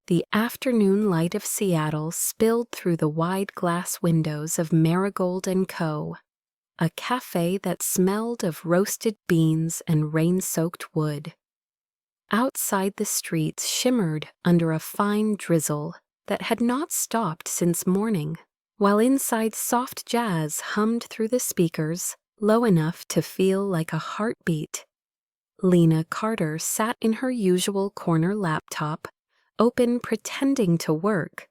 The afternoon light of Seattle spilled through the wide glass windows of Marigold & Co., a cafe that smelled of roasted beans and rain-soaked wood. Outside, the streets shimmered under a fine drizzle that had not stopped since morning, while inside soft jazz hummed through the speakers, low enough to feel like a heartbeat. Lena Carter sat in her usual corner laptop, open pretending to work,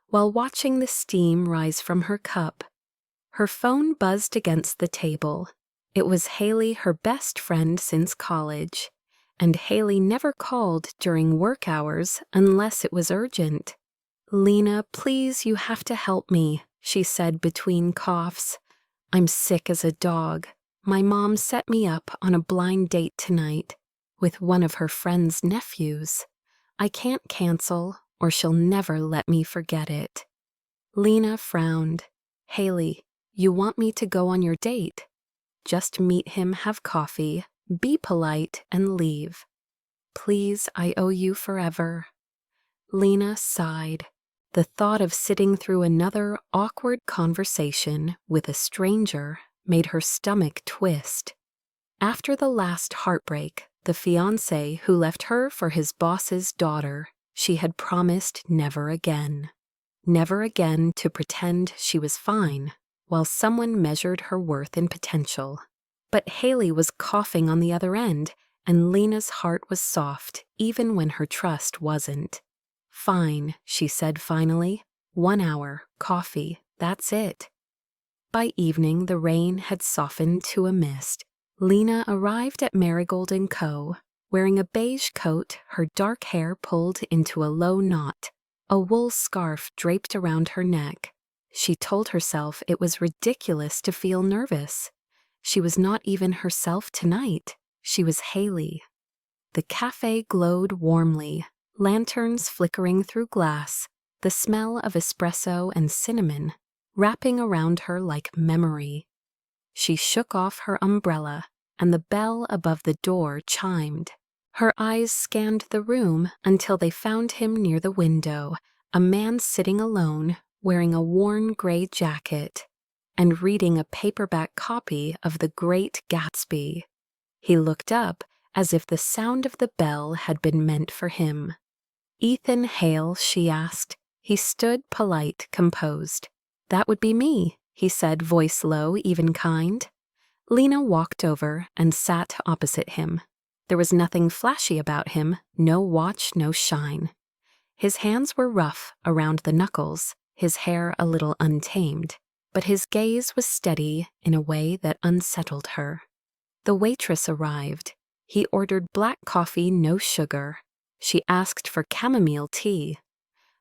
while watching the steam rise from her cup. Her phone buzzed against the table. It was Haley, her best friend since college, and Haley never called during work hours unless it was urgent. "Lena, please, you have to help me," she said between coughs. "I'm sick as a dog. My mom set me up on a blind date tonight with one of her friend's nephews. I can't cancel, or she'll never let me forget it." Lena frowned. "Haley, you want me to go on your date? Just meet him, have coffee, be polite, and leave. Please, I owe you forever." Lena sighed. The thought of sitting through another awkward conversation with a stranger made her stomach twist. After the last heartbreak, the fiancé who left her for his boss's daughter, she had promised never again. Never again to pretend she was fine while someone measured her worth in potential. But Haley was coughing on the other end, and Lena's heart was soft even when her trust wasn't. "Fine," she said finally. 1 hour, coffee, that's it." By evening, the rain had softened to a mist. Lena arrived at Marigold & Co., wearing a beige coat, her dark hair pulled into a low knot, a wool scarf draped around her neck. She told herself it was ridiculous to feel nervous. She was not even herself tonight. She was Haley. The cafe glowed warmly, lanterns flickering through glass, the smell of espresso and cinnamon wrapping around her like memory. She shook off her umbrella, and the bell above the door chimed. Her eyes scanned the room until they found him near the window, a man sitting alone, wearing a worn gray jacket, and reading a paperback copy of The Great Gatsby. He looked up as if the sound of the bell had been meant for him. "Ethan Hale?" she asked. He stood polite, composed. "That would be me," he said, voice low, even kind. Lena walked over and sat opposite him. There was nothing flashy about him, no watch, no shine. His hands were rough around the knuckles, his hair a little untamed, but his gaze was steady in a way that unsettled her. The waitress arrived. He ordered black coffee, no sugar. She asked for chamomile tea.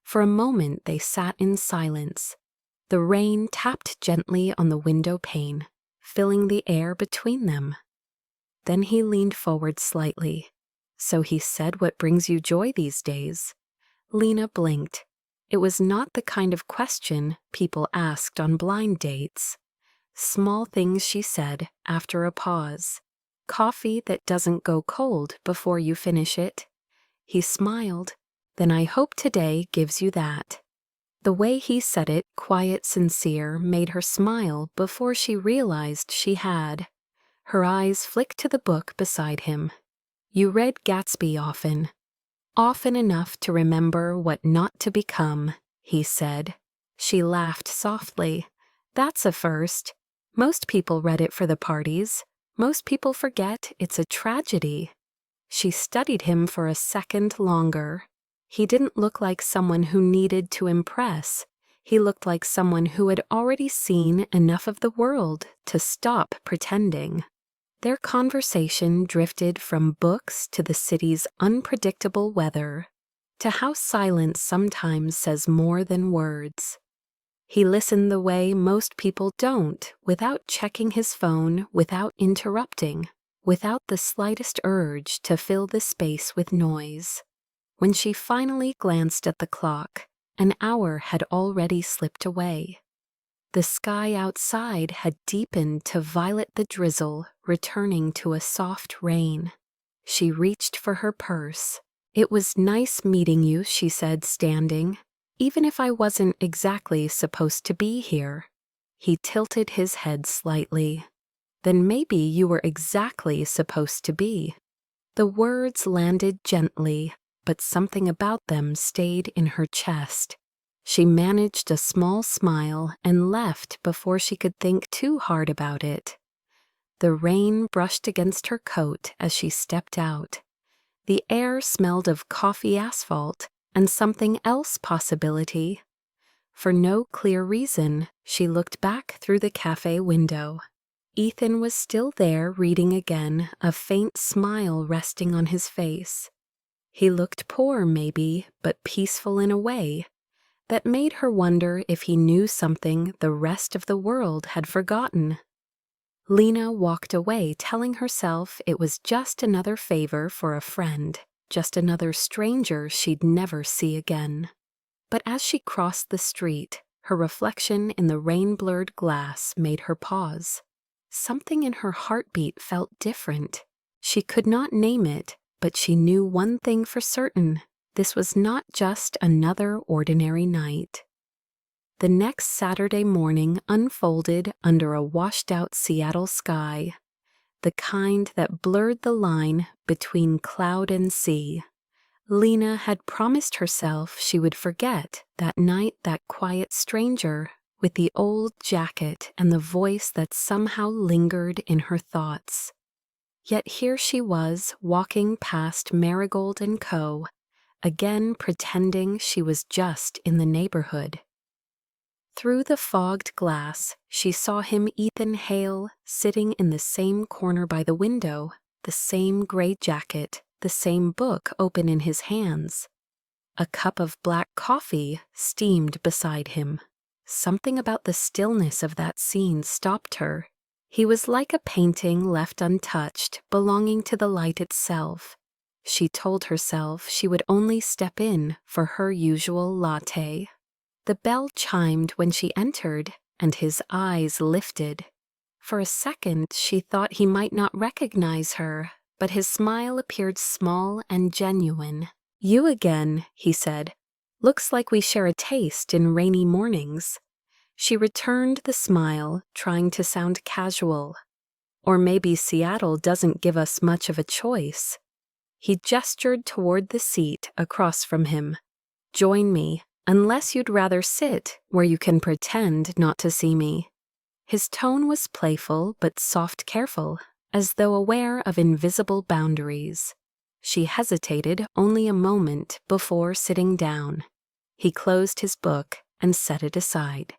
For a moment they sat in silence. The rain tapped gently on the window pane, filling the air between them. Then he leaned forward slightly. "So he said, what brings you joy these days?" Lena blinked. It was not the kind of question people asked on blind dates. Small things, she said, after a pause. "Coffee that doesn't go cold before you finish it." He smiled. "Then I hope today gives you that." The way he said it, quiet, sincere, made her smile before she realized she had. Her eyes flicked to the book beside him. "You read Gatsby often." "Often enough to remember what not to become," he said. She laughed softly. "That's a first. Most people read it for the parties. Most people forget it's a tragedy." She studied him for a second longer. He didn't look like someone who needed to impress. He looked like someone who had already seen enough of the world to stop pretending. Their conversation drifted from books to the city's unpredictable weather, to how silence sometimes says more than words. He listened the way most people don't, without checking his phone, without interrupting, without the slightest urge to fill the space with noise. When she finally glanced at the clock, an hour had already slipped away. The sky outside had deepened to violet the drizzle, returning to a soft rain. She reached for her purse. "It was nice meeting you," she said, standing, "even if I wasn't exactly supposed to be here." He tilted his head slightly. "Then maybe you were exactly supposed to be." The words landed gently, but something about them stayed in her chest. She managed a small smile and left before she could think too hard about it. The rain brushed against her coat as she stepped out. The air smelled of coffee asphalt and something else possibility. For no clear reason, she looked back through the cafe window. Ethan was still there reading again, a faint smile resting on his face. He looked poor, maybe, but peaceful in a way that made her wonder if he knew something the rest of the world had forgotten. Lena walked away, telling herself it was just another favor for a friend, just another stranger she'd never see again. But as she crossed the street, her reflection in the rain-blurred glass made her pause. Something in her heartbeat felt different. She could not name it, but she knew one thing for certain. This was not just another ordinary night. The next Saturday morning unfolded under a washed-out Seattle sky, the kind that blurred the line between cloud and sea. Lena had promised herself she would forget that night that quiet stranger with the old jacket and the voice that somehow lingered in her thoughts. Yet here she was, walking past Marigold & Co., again pretending she was just in the neighborhood. Through the fogged glass, she saw him, Ethan Hale, sitting in the same corner by the window, the same gray jacket, the same book open in his hands. A cup of black coffee steamed beside him. Something about the stillness of that scene stopped her. He was like a painting left untouched, belonging to the light itself. She told herself she would only step in for her usual latte. The bell chimed when she entered, and his eyes lifted. For a second, she thought he might not recognize her, but his smile appeared small and genuine. "You again," he said. "Looks like we share a taste in rainy mornings." She returned the smile, trying to sound casual. "Or maybe Seattle doesn't give us much of a choice." He gestured toward the seat across from him. "Join me, unless you'd rather sit where you can pretend not to see me." His tone was playful but soft, careful, as though aware of invisible boundaries. She hesitated only a moment before sitting down. He closed his book and set it aside.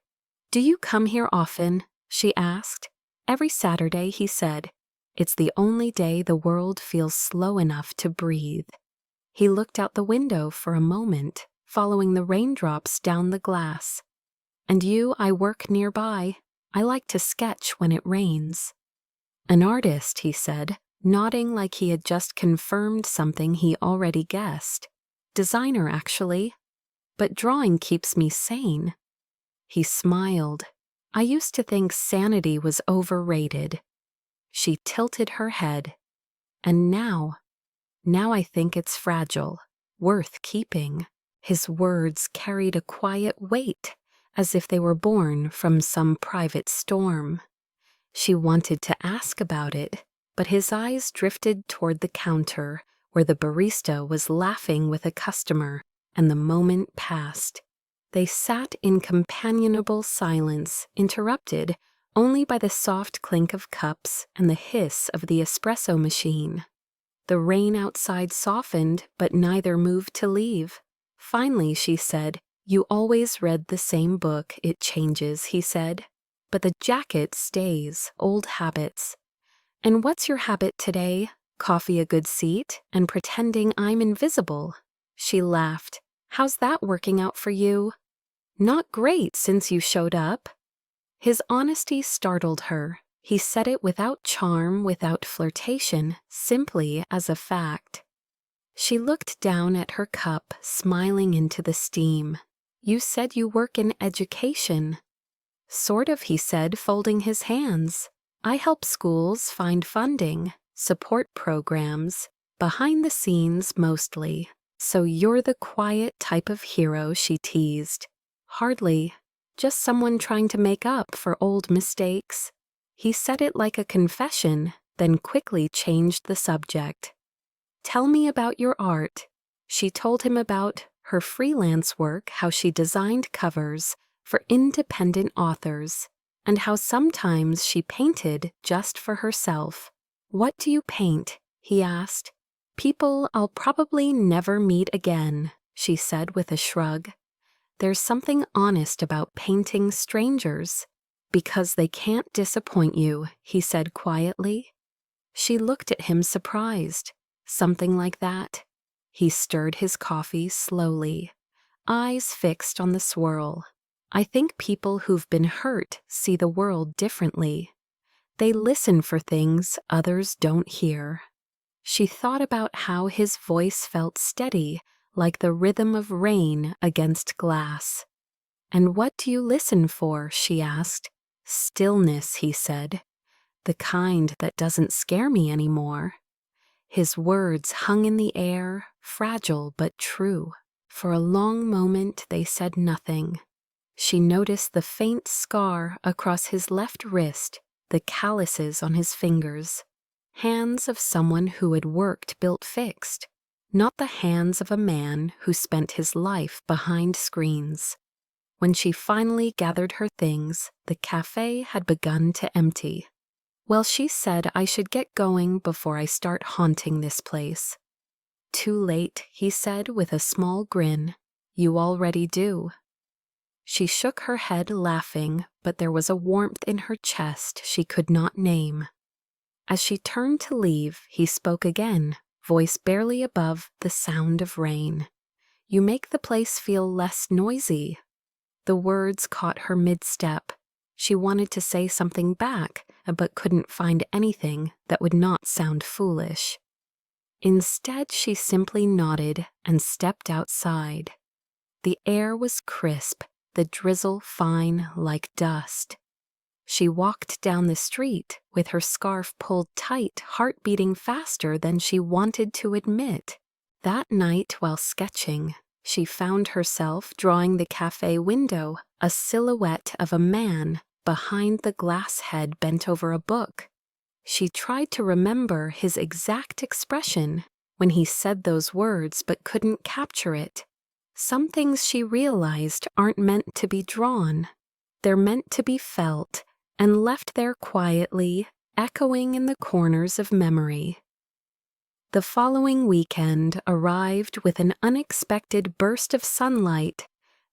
"Do you come here often?" she asked. "Every Saturday," he said. "It's the only day the world feels slow enough to breathe." He looked out the window for a moment, following the raindrops down the glass. "And you, I work nearby. I like to sketch when it rains." "An artist," he said, nodding like he had just confirmed something he already guessed. "Designer, actually. But drawing keeps me sane." He smiled. "I used to think sanity was overrated." She tilted her head. "And now I think it's fragile, worth keeping." His words carried a quiet weight, as if they were born from some private storm. She wanted to ask about it, but his eyes drifted toward the counter, where the barista was laughing with a customer, and the moment passed. They sat in companionable silence, interrupted only by the soft clink of cups and the hiss of the espresso machine. The rain outside softened, but neither moved to leave. Finally, she said, "You always read the same book. It changes," he said. "But the jacket stays, old habits." "And what's your habit today? Coffee a good seat, and pretending I'm invisible." She laughed. "How's that working out for you?" "Not great since you showed up." His honesty startled her. He said it without charm, without flirtation, simply as a fact. She looked down at her cup, smiling into the steam. "You said you work in education." "Sort of," he said, folding his hands. "I help schools find funding, support programs, behind the scenes mostly. "So you're the quiet type of hero," she teased. "Hardly. Just someone trying to make up for old mistakes." He said it like a confession, then quickly changed the subject. "Tell me about your art." She told him about her freelance work, how she designed covers for independent authors, and how sometimes she painted just for herself. "What do you paint?" he asked. "People I'll probably never meet again," she said with a shrug. "There's something honest about painting strangers." "Because they can't disappoint you," he said quietly. She looked at him surprised. "Something like that?" He stirred his coffee slowly, eyes fixed on the swirl. "I think people who've been hurt see the world differently. They listen for things others don't hear." She thought about how his voice felt steady, like the rhythm of rain against glass. "And what do you listen for?" she asked. "Stillness," he said. "The kind that doesn't scare me anymore." His words hung in the air, fragile but true. For a long moment they said nothing. She noticed the faint scar across his left wrist, the calluses on his fingers. Hands of someone who had worked built fixed, not the hands of a man who spent his life behind screens. When she finally gathered her things, the cafe had begun to empty. "Well, she said I should get going before I start haunting this place." "Too late," he said with a small grin. "You already do." She shook her head, laughing, but there was a warmth in her chest she could not name. As she turned to leave, he spoke again, voice barely above the sound of rain. "You make the place feel less noisy." The words caught her mid-step. She wanted to say something back, but couldn't find anything that would not sound foolish. Instead, she simply nodded and stepped outside. The air was crisp, the drizzle fine like dust. She walked down the street with her scarf pulled tight, heart beating faster than she wanted to admit. That night, while sketching, she found herself drawing the cafe window, a silhouette of a man behind the glass head bent over a book. She tried to remember his exact expression when he said those words but couldn't capture it. Some things she realized aren't meant to be drawn. They're meant to be felt and left there quietly, echoing in the corners of memory. The following weekend arrived with an unexpected burst of sunlight,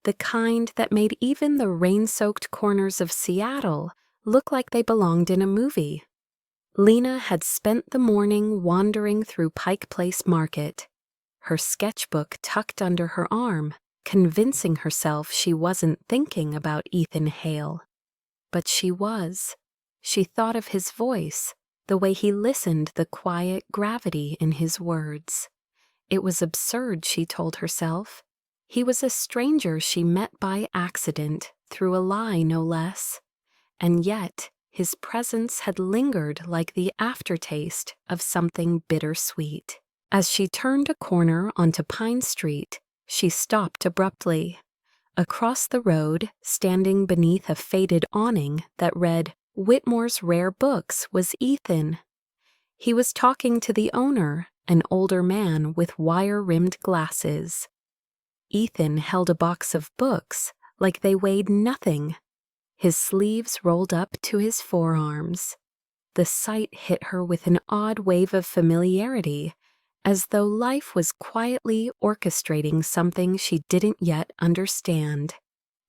the kind that made even the rain-soaked corners of Seattle look like they belonged in a movie. Lena had spent the morning wandering through Pike Place Market, her sketchbook tucked under her arm, convincing herself she wasn't thinking about Ethan Hale. But she was. She thought of his voice, the way he listened, the quiet gravity in his words. It was absurd, she told herself. He was a stranger she met by accident, through a lie no less. And yet, his presence had lingered like the aftertaste of something bittersweet. As she turned a corner onto Pine Street, she stopped abruptly. Across the road, standing beneath a faded awning that read, "Whitmore's Rare Books," was Ethan. He was talking to the owner, an older man with wire-rimmed glasses. Ethan held a box of books like they weighed nothing. His sleeves rolled up to his forearms. The sight hit her with an odd wave of familiarity, as though life was quietly orchestrating something she didn't yet understand.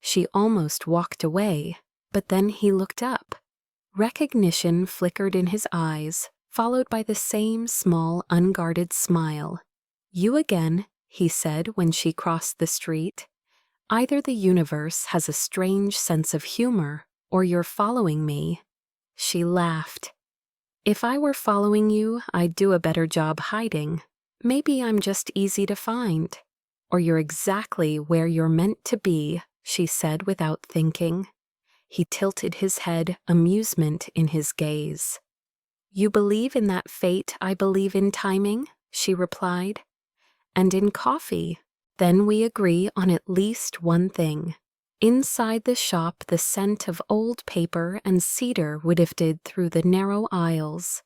She almost walked away, but then he looked up. Recognition flickered in his eyes, followed by the same small, unguarded smile. "You again," he said when she crossed the street. "Either the universe has a strange sense of humor, or you're following me." She laughed. "If I were following you, I'd do a better job hiding. Maybe I'm just easy to find." "Or you're exactly where you're meant to be," she said without thinking. He tilted his head, amusement in his gaze. "You believe in that fate I believe in timing?" she replied. and in coffee. Then we agree on at least one thing. Inside the shop, the scent of old paper and cedar wafted through the narrow aisles.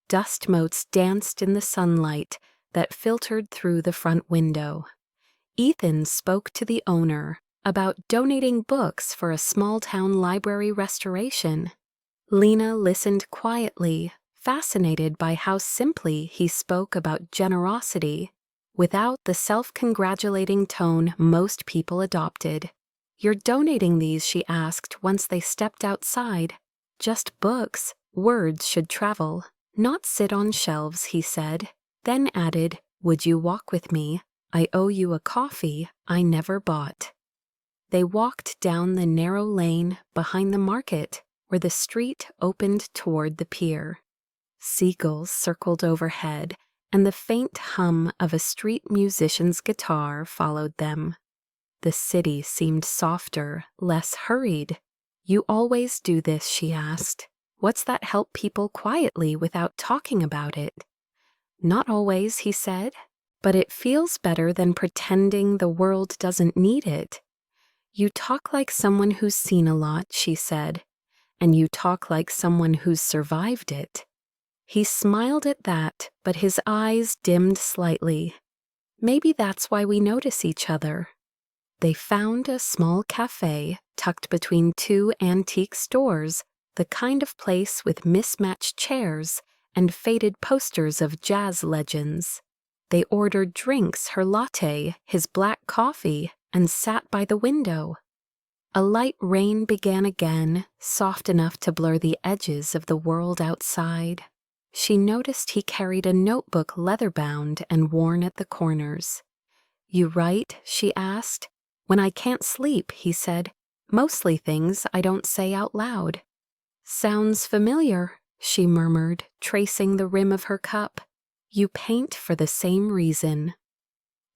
Dust motes danced in the sunlight that filtered through the front window. Ethan spoke to the owner about donating books for a small-town library restoration. Lena listened quietly, fascinated by how simply he spoke about generosity, without the self-congratulating tone most people adopted. "You're donating these?" she asked once they stepped outside. "Just books. Words should travel, not sit on shelves," he said, then added, "Would you walk with me? I owe you a coffee I never bought." They walked down the narrow lane behind the market, where the street opened toward the pier. Seagulls circled overhead, and the faint hum of a street musician's guitar followed them. The city seemed softer, less hurried. "You always do this?" she asked. "What's that help people quietly without talking about it?" "Not always," he said, "but it feels better than pretending the world doesn't need it." "You talk like someone who's seen a lot," she said, "and you talk like someone who's survived it." He smiled at that, but his eyes dimmed slightly. "Maybe that's why we notice each other." They found a small cafe tucked between two antique stores, the kind of place with mismatched chairs and faded posters of jazz legends. They ordered drinks, her latte, his black coffee, and sat by the window. A light rain began again, soft enough to blur the edges of the world outside. She noticed he carried a notebook leather-bound and worn at the corners. "You write?" she asked. "When I can't sleep," he said. "Mostly things I don't say out loud." "Sounds familiar," she murmured, tracing the rim of her cup. "You paint for the same reason."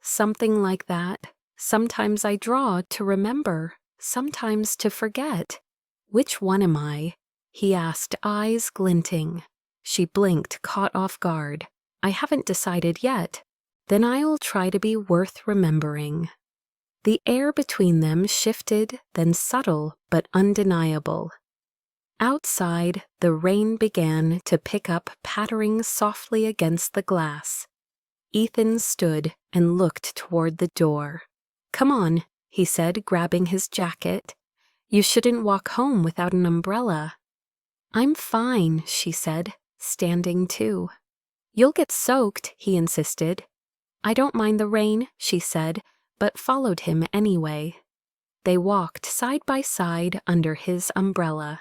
"Something like that. Sometimes I draw to remember, sometimes to forget." "Which one am I?" he asked, eyes glinting. She blinked, caught off guard. "I haven't decided yet." "Then I'll try to be worth remembering." The air between them shifted, then subtle but undeniable. Outside, the rain began to pick up, pattering softly against the glass. Ethan stood and looked toward the door. "Come on," he said, grabbing his jacket. "You shouldn't walk home without an umbrella." "I'm fine," she said, standing too. "You'll get soaked," he insisted. "I don't mind the rain," she said, but followed him anyway. They walked side by side under his umbrella.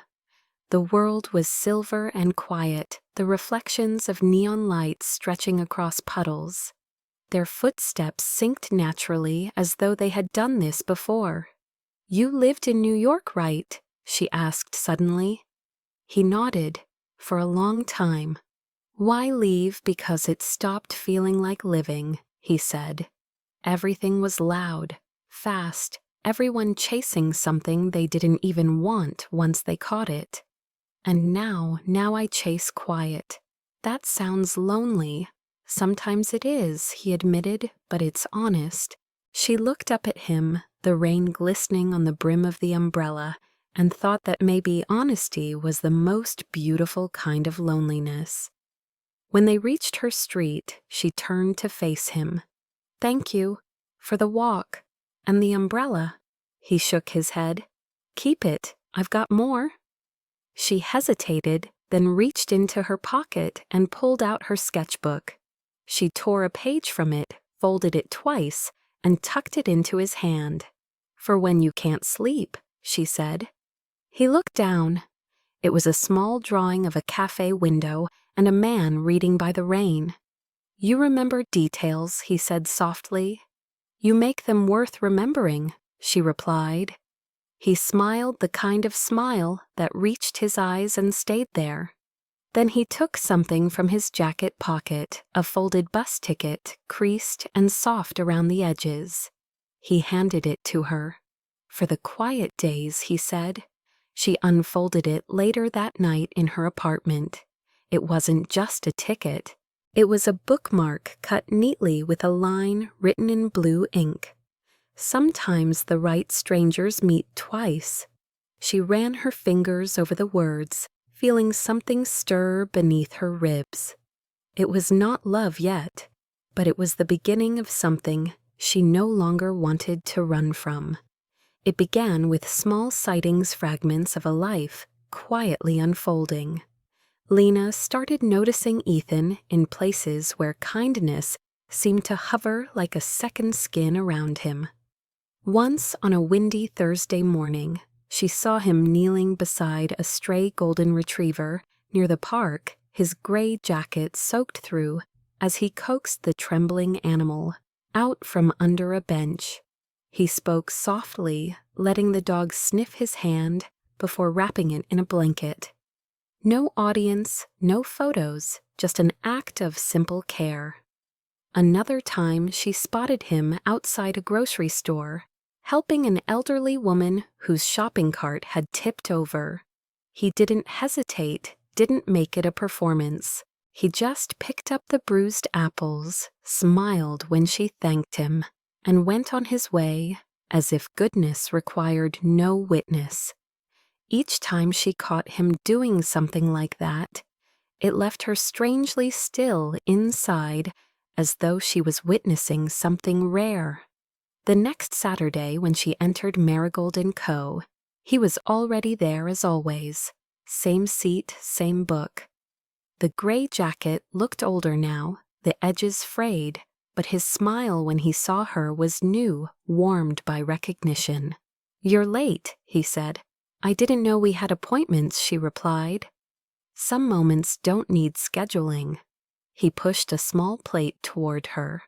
The world was silver and quiet, the reflections of neon lights stretching across puddles. Their footsteps synced naturally, as though they had done this before. "You lived in New York, right?" she asked suddenly. He nodded. "For a long time." "Why leave because it stopped feeling like living?" he said. Everything was loud, fast, everyone chasing something they didn't even want once they caught it. "And now I chase quiet." "That sounds lonely." "Sometimes it is," he admitted, "but it's honest." She looked up at him, the rain glistening on the brim of the umbrella, and thought that maybe honesty was the most beautiful kind of loneliness. When they reached her street, she turned to face him. "Thank you. For the walk. And the umbrella." He shook his head. "Keep it. I've got more." She hesitated, then reached into her pocket and pulled out her sketchbook. She tore a page from it, folded it twice, and tucked it into his hand. "For when you can't sleep," she said. He looked down. It was a small drawing of a cafe window and a man reading by the rain. "You remember details," he said softly. "You make them worth remembering," she replied. He smiled the kind of smile that reached his eyes and stayed there. Then he took something from his jacket pocket, a folded bus ticket, creased and soft around the edges. He handed it to her. "For the quiet days," he said. She unfolded it later that night in her apartment. It wasn't just a ticket. It was a bookmark cut neatly with a line written in blue ink. Sometimes the right strangers meet twice. She ran her fingers over the words, feeling something stir beneath her ribs. It was not love yet, but it was the beginning of something she no longer wanted to run from. It began with small sightings, fragments of a life quietly unfolding. Lena started noticing Ethan in places where kindness seemed to hover like a second skin around him. Once on a windy Thursday morning, she saw him kneeling beside a stray golden retriever near the park, his gray jacket soaked through as he coaxed the trembling animal out from under a bench. He spoke softly, letting the dog sniff his hand before wrapping it in a blanket. No audience, no photos, just an act of simple care. Another time she spotted him outside a grocery store, helping an elderly woman whose shopping cart had tipped over. He didn't hesitate, didn't make it a performance. He just picked up the bruised apples, smiled when she thanked him, and went on his way as if goodness required no witness. Each time she caught him doing something like that, it left her strangely still inside, as though she was witnessing something rare. The next Saturday, when she entered Marigold & Co., he was already there as always. Same seat, same book. The gray jacket looked older now, the edges frayed, but his smile when he saw her was new, warmed by recognition. "You're late," he said. "I didn't know we had appointments," she replied. Some moments don't need scheduling. He pushed a small plate toward her.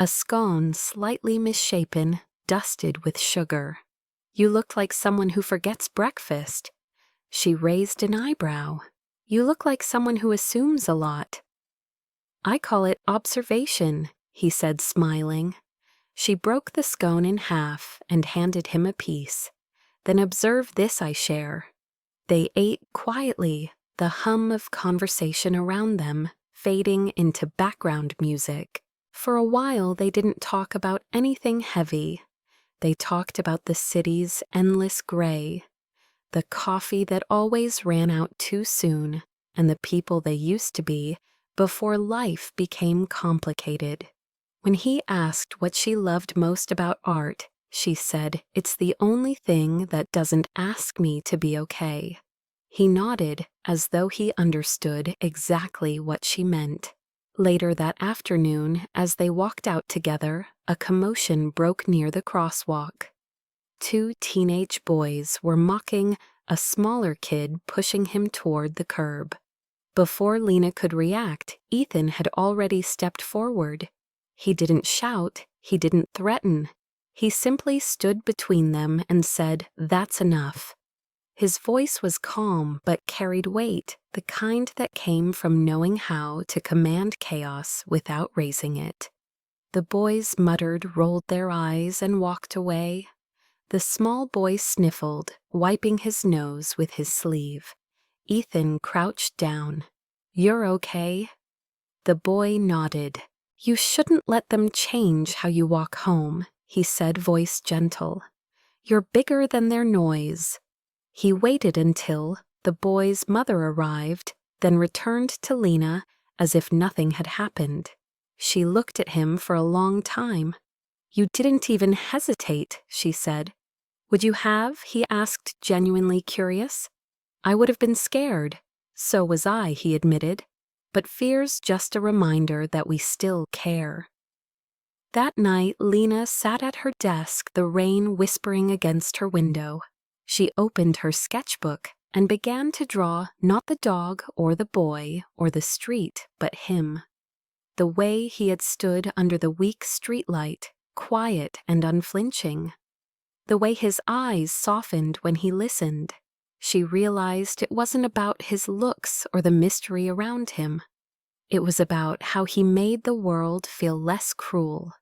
A scone slightly misshapen, dusted with sugar. "You looked like someone who forgets breakfast." She raised an eyebrow. "You look like someone who assumes a lot." "I call it observation," he said, smiling. She broke the scone in half and handed him a piece. "Then observe this I share." They ate quietly, the hum of conversation around them fading into background music. For a while they didn't talk about anything heavy. They talked about the city's endless gray, the coffee that always ran out too soon, and the people they used to be before life became complicated. When he asked what she loved most about art, she said, "It's the only thing that doesn't ask me to be okay." He nodded as though he understood exactly what she meant. Later that afternoon, as they walked out together, a commotion broke near the crosswalk. Two teenage boys were mocking a smaller kid pushing him toward the curb. Before Lena could react, Ethan had already stepped forward. He didn't shout, he didn't threaten. He simply stood between them and said, "That's enough." His voice was calm but carried weight, the kind that came from knowing how to command chaos without raising it. The boys muttered, rolled their eyes, and walked away. The small boy sniffled, wiping his nose with his sleeve. Ethan crouched down. "You're okay?" The boy nodded. "You shouldn't let them change how you walk home," he said, voice gentle. "You're bigger than their noise." He waited until the boy's mother arrived, then returned to Lena as if nothing had happened. She looked at him for a long time. "You didn't even hesitate," she said. "Would you have?" he asked, genuinely curious. "I would have been scared." "So was I," he admitted. "But fear's just a reminder that we still care." That night, Lena sat at her desk, the rain whispering against her window. She opened her sketchbook and began to draw not the dog or the boy or the street, but him. The way he had stood under the weak streetlight, quiet and unflinching. The way his eyes softened when he listened. She realized it wasn't about his looks or the mystery around him. It was about how he made the world feel less cruel.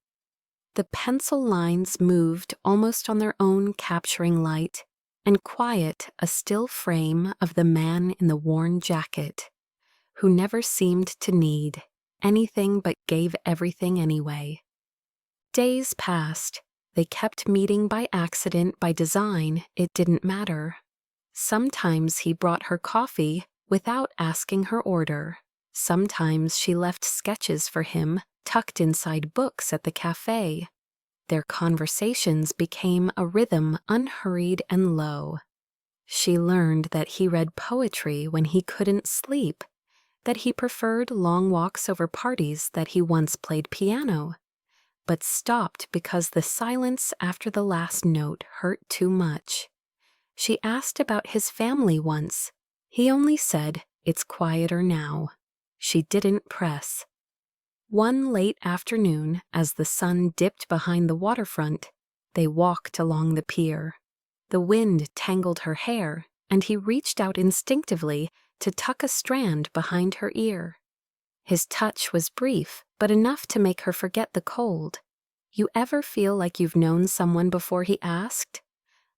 The pencil lines moved almost on their own, capturing light, and quiet a still frame of the man in the worn jacket, who never seemed to need anything but gave everything anyway. Days passed. They kept meeting by accident, by design, it didn't matter. Sometimes he brought her coffee without asking her order. Sometimes she left sketches for him, tucked inside books at the cafe. Their conversations became a rhythm, unhurried and low. She learned that he read poetry when he couldn't sleep, that he preferred long walks over parties, that he once played piano, but stopped because the silence after the last note hurt too much. She asked about his family once. He only said, "It's quieter now." She didn't press. One late afternoon, as the sun dipped behind the waterfront, they walked along the pier. The wind tangled her hair, and he reached out instinctively to tuck a strand behind her ear. His touch was brief, but enough to make her forget the cold. "You ever feel like you've known someone before?" he asked.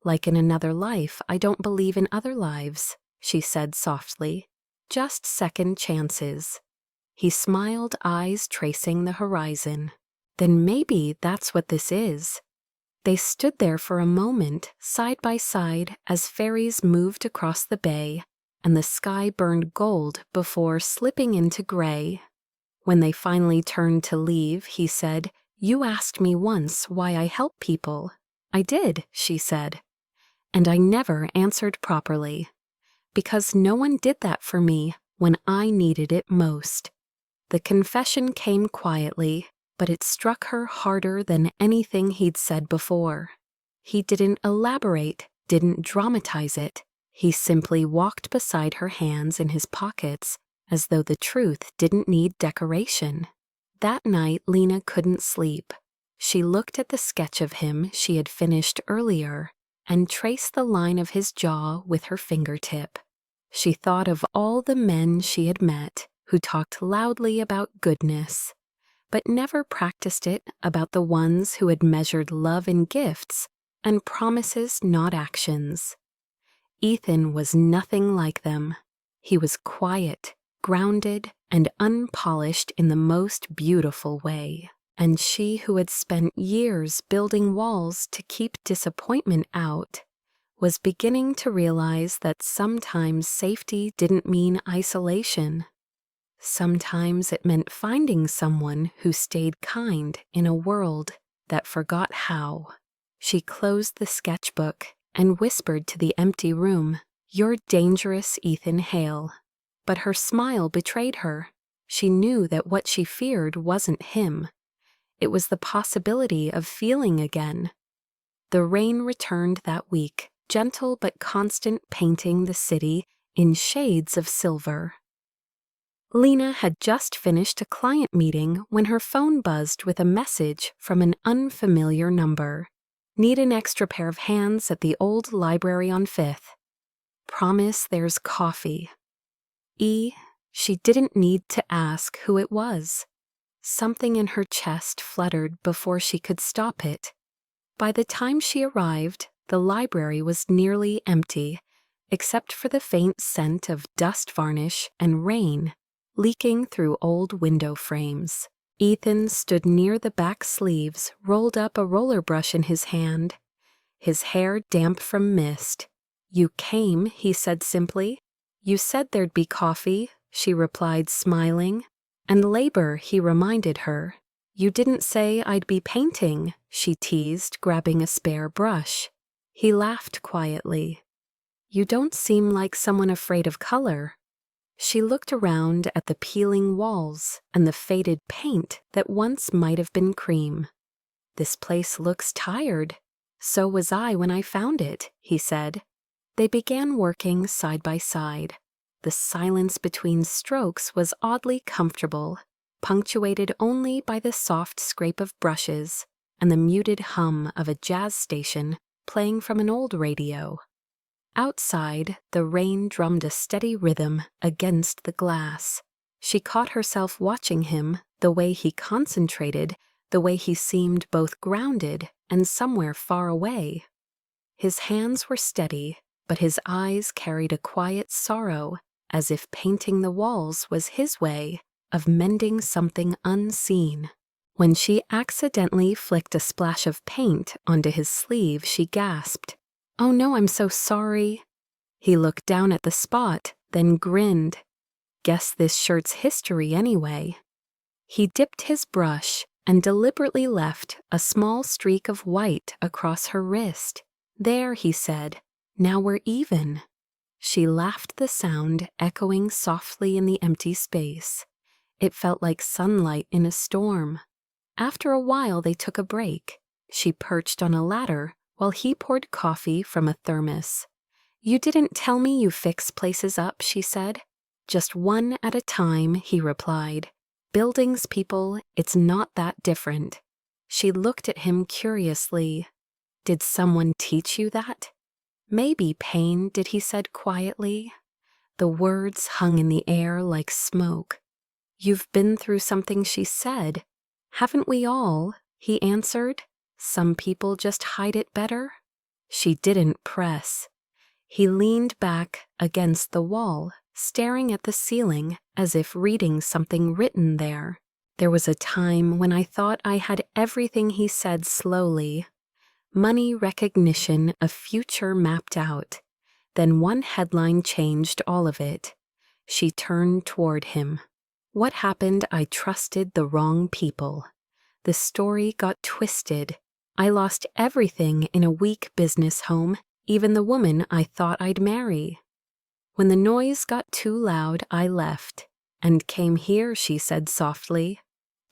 "Like in another life. I don't believe in other lives," she said softly. "Just second chances." He smiled, eyes tracing the horizon. "Then maybe that's what this is." They stood there for a moment, side by side, as ferries moved across the bay, and the sky burned gold before slipping into gray. When they finally turned to leave, he said, "You asked me once why I help people." "I did," she said. "And I never answered properly. Because no one did that for me when I needed it most." The confession came quietly, but it struck her harder than anything he'd said before. He didn't elaborate, didn't dramatize it. He simply walked beside her, hands in his pockets, as though the truth didn't need decoration. That night, Lena couldn't sleep. She looked at the sketch of him she had finished earlier and traced the line of his jaw with her fingertip. She thought of all the men she had met who talked loudly about goodness, but never practiced it, about the ones who had measured love in gifts and promises, not actions. Ethan was nothing like them. He was quiet, grounded, and unpolished in the most beautiful way. And she, who had spent years building walls to keep disappointment out, was beginning to realize that sometimes safety didn't mean isolation. Sometimes it meant finding someone who stayed kind in a world that forgot how. She closed the sketchbook and whispered to the empty room, "You're dangerous, Ethan Hale." But her smile betrayed her. She knew that what she feared wasn't him. It was the possibility of feeling again. The rain returned that week, gentle but constant, painting the city in shades of silver. Lena had just finished a client meeting when her phone buzzed with a message from an unfamiliar number. "Need an extra pair of hands at the old library on 5th. Promise there's coffee." She didn't need to ask who it was. Something in her chest fluttered before she could stop it. By the time she arrived, the library was nearly empty, except for the faint scent of dust varnish and rain leaking through old window frames. Ethan stood near the back sleeves, rolled up a roller brush in his hand, his hair damp from mist. "You came," he said simply. "You said there'd be coffee," she replied, smiling. "And labor," he reminded her. "You didn't say I'd be painting," she teased, grabbing a spare brush. He laughed quietly. "You don't seem like someone afraid of color." She looked around at the peeling walls and the faded paint that once might have been cream. "This place looks tired." "So was I when I found it," he said. They began working side by side. The silence between strokes was oddly comfortable, punctuated only by the soft scrape of brushes and the muted hum of a jazz station playing from an old radio. Outside, the rain drummed a steady rhythm against the glass. She caught herself watching him, the way he concentrated, the way he seemed both grounded and somewhere far away. His hands were steady, but his eyes carried a quiet sorrow, as if painting the walls was his way of mending something unseen. When she accidentally flicked a splash of paint onto his sleeve, she gasped, "Oh no, I'm so sorry." He looked down at the spot, then grinned. "Guess this shirt's history anyway." He dipped his brush and deliberately left a small streak of white across her wrist. "There," he said, "now we're even." She laughed, the sound echoing softly in the empty space. It felt like sunlight in a storm. After a while, they took a break. She perched on a ladder while he poured coffee from a thermos. "You didn't tell me you fix places up," she said. "Just one at a time," he replied. "Buildings, people, it's not that different." She looked at him curiously. "Did someone teach you that?" "Maybe pain," he said quietly. The words hung in the air like smoke. "You've been through something," she said. "Haven't we all?" he answered. "Some people just hide it better." She didn't press. He leaned back against the wall, staring at the ceiling as if reading something written there. "There was a time when I thought I had everything," he said slowly. "Money, recognition, a future mapped out. Then one headline changed all of it." She turned toward him. "What happened? I trusted the wrong people. The story got twisted. I lost everything in a weak business home, even the woman I thought I'd marry. When the noise got too loud, I left and came here," she said softly,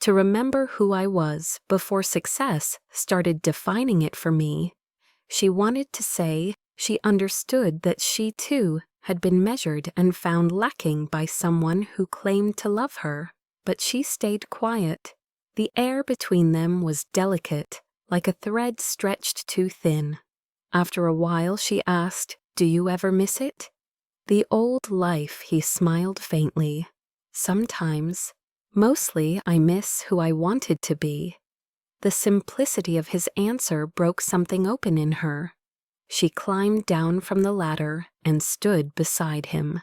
"to remember who I was before success started defining it for me." She wanted to say she understood that she too had been measured and found lacking by someone who claimed to love her, but she stayed quiet. The air between them was delicate, like a thread stretched too thin. After a while, she asked, "Do you ever miss it?" "The old life," he smiled faintly. "Sometimes. Mostly I miss who I wanted to be." The simplicity of his answer broke something open in her. She climbed down from the ladder and stood beside him.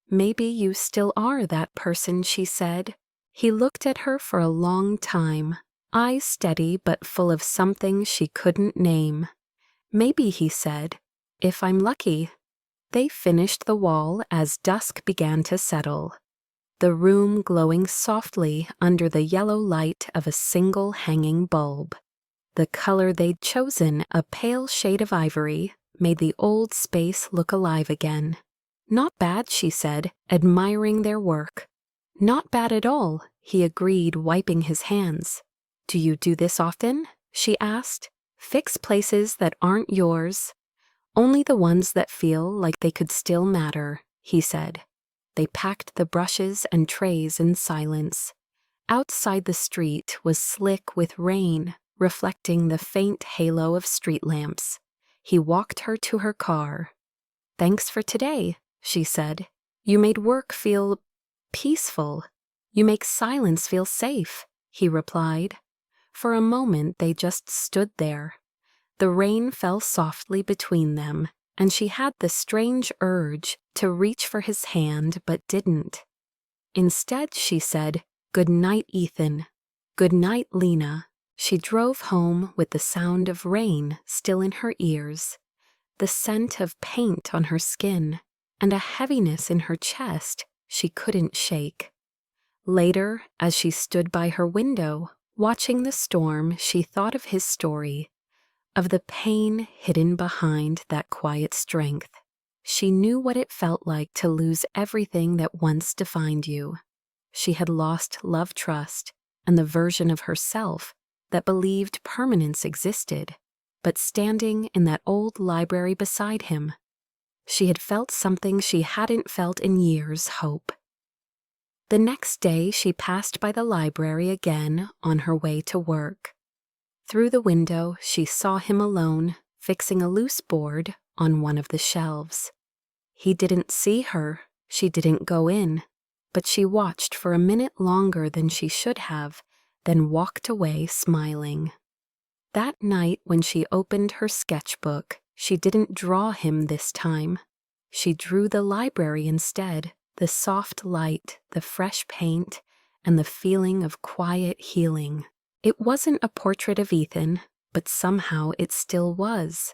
"Maybe you still are that person," she said. He looked at her for a long time, eyes steady but full of something she couldn't name. "Maybe," he said, "if I'm lucky." They finished the wall as dusk began to settle, the room glowing softly under the yellow light of a single hanging bulb. The color they'd chosen, a pale shade of ivory, made the old space look alive again. "Not bad," she said, admiring their work. "Not bad at all," he agreed, wiping his hands. "Do you do this often?" she asked. "Fix places that aren't yours?" "Only the ones that feel like they could still matter," he said. They packed the brushes and trays in silence. Outside the street was slick with rain, reflecting the faint halo of street lamps. He walked her to her car. "Thanks for today," she said. "You made work feel peaceful. You make silence feel safe," he replied. For a moment they just stood there. The rain fell softly between them, and she had the strange urge to reach for his hand but didn't. Instead, she said, "Good night, Ethan." "Good night, Lena." She drove home with the sound of rain still in her ears, the scent of paint on her skin, and a heaviness in her chest she couldn't shake. Later, as she stood by her window, watching the storm, she thought of his story, of the pain hidden behind that quiet strength. She knew what it felt like to lose everything that once defined you. She had lost love, trust, and the version of herself that believed permanence existed. But standing in that old library beside him, she had felt something she hadn't felt in years: hope. The next day she passed by the library again on her way to work. Through the window she saw him alone, fixing a loose board on one of the shelves. He didn't see her, she didn't go in, but she watched for a minute longer than she should have, then walked away smiling. That night when she opened her sketchbook, she didn't draw him this time. She drew the library instead, the soft light, the fresh paint, and the feeling of quiet healing. It wasn't a portrait of Ethan, but somehow it still was.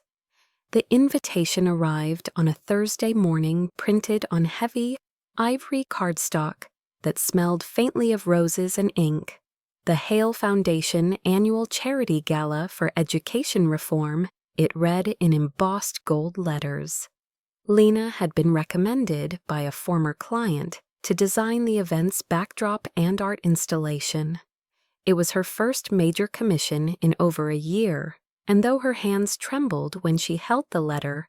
The invitation arrived on a Thursday morning, printed on heavy, ivory cardstock that smelled faintly of roses and ink. The Hale Foundation Annual Charity Gala for Education Reform, it read in embossed gold letters. Lena had been recommended by a former client to design the event's backdrop and art installation. It was her first major commission in over a year, and though her hands trembled when she held the letter,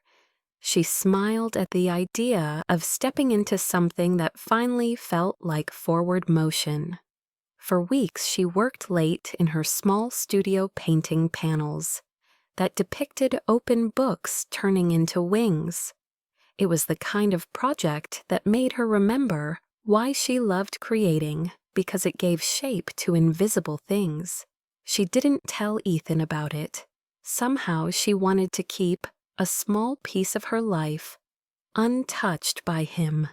she smiled at the idea of stepping into something that finally felt like forward motion. For weeks she worked late in her small studio painting panels that depicted open books turning into wings. It was the kind of project that made her remember why she loved creating, because it gave shape to invisible things. She didn't tell Ethan about it. Somehow she wanted to keep a small piece of her life untouched by him,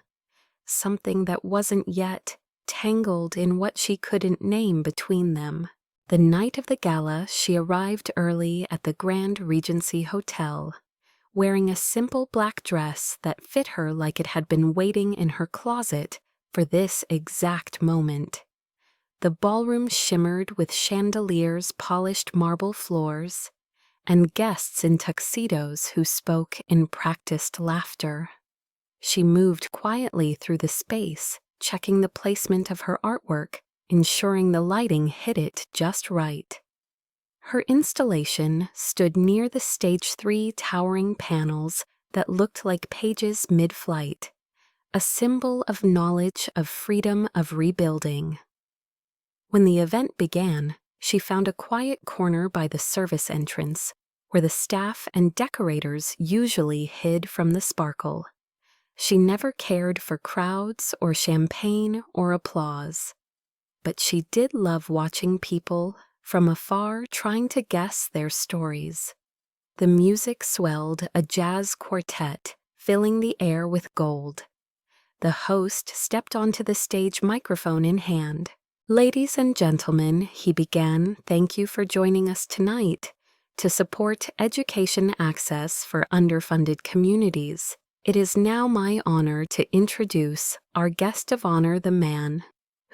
something that wasn't yet tangled in what she couldn't name between them. The night of the gala, she arrived early at the Grand Regency Hotel, wearing a simple black dress that fit her like it had been waiting in her closet for this exact moment. The ballroom shimmered with chandeliers, polished marble floors, and guests in tuxedos who spoke in practiced laughter. She moved quietly through the space, checking the placement of her artwork, ensuring the lighting hit it just right. Her installation stood near the stage 3 towering panels that looked like pages mid-flight, a symbol of knowledge, of freedom, of rebuilding. When the event began, she found a quiet corner by the service entrance, where the staff and decorators usually hid from the sparkle. She never cared for crowds or champagne or applause. But she did love watching people from afar trying to guess their stories. The music swelled, a jazz quartet filling the air with gold. The host stepped onto the stage, microphone in hand. "Ladies and gentlemen," he began, "thank you for joining us tonight to support education access for underfunded communities. It is now my honor to introduce our guest of honor, the man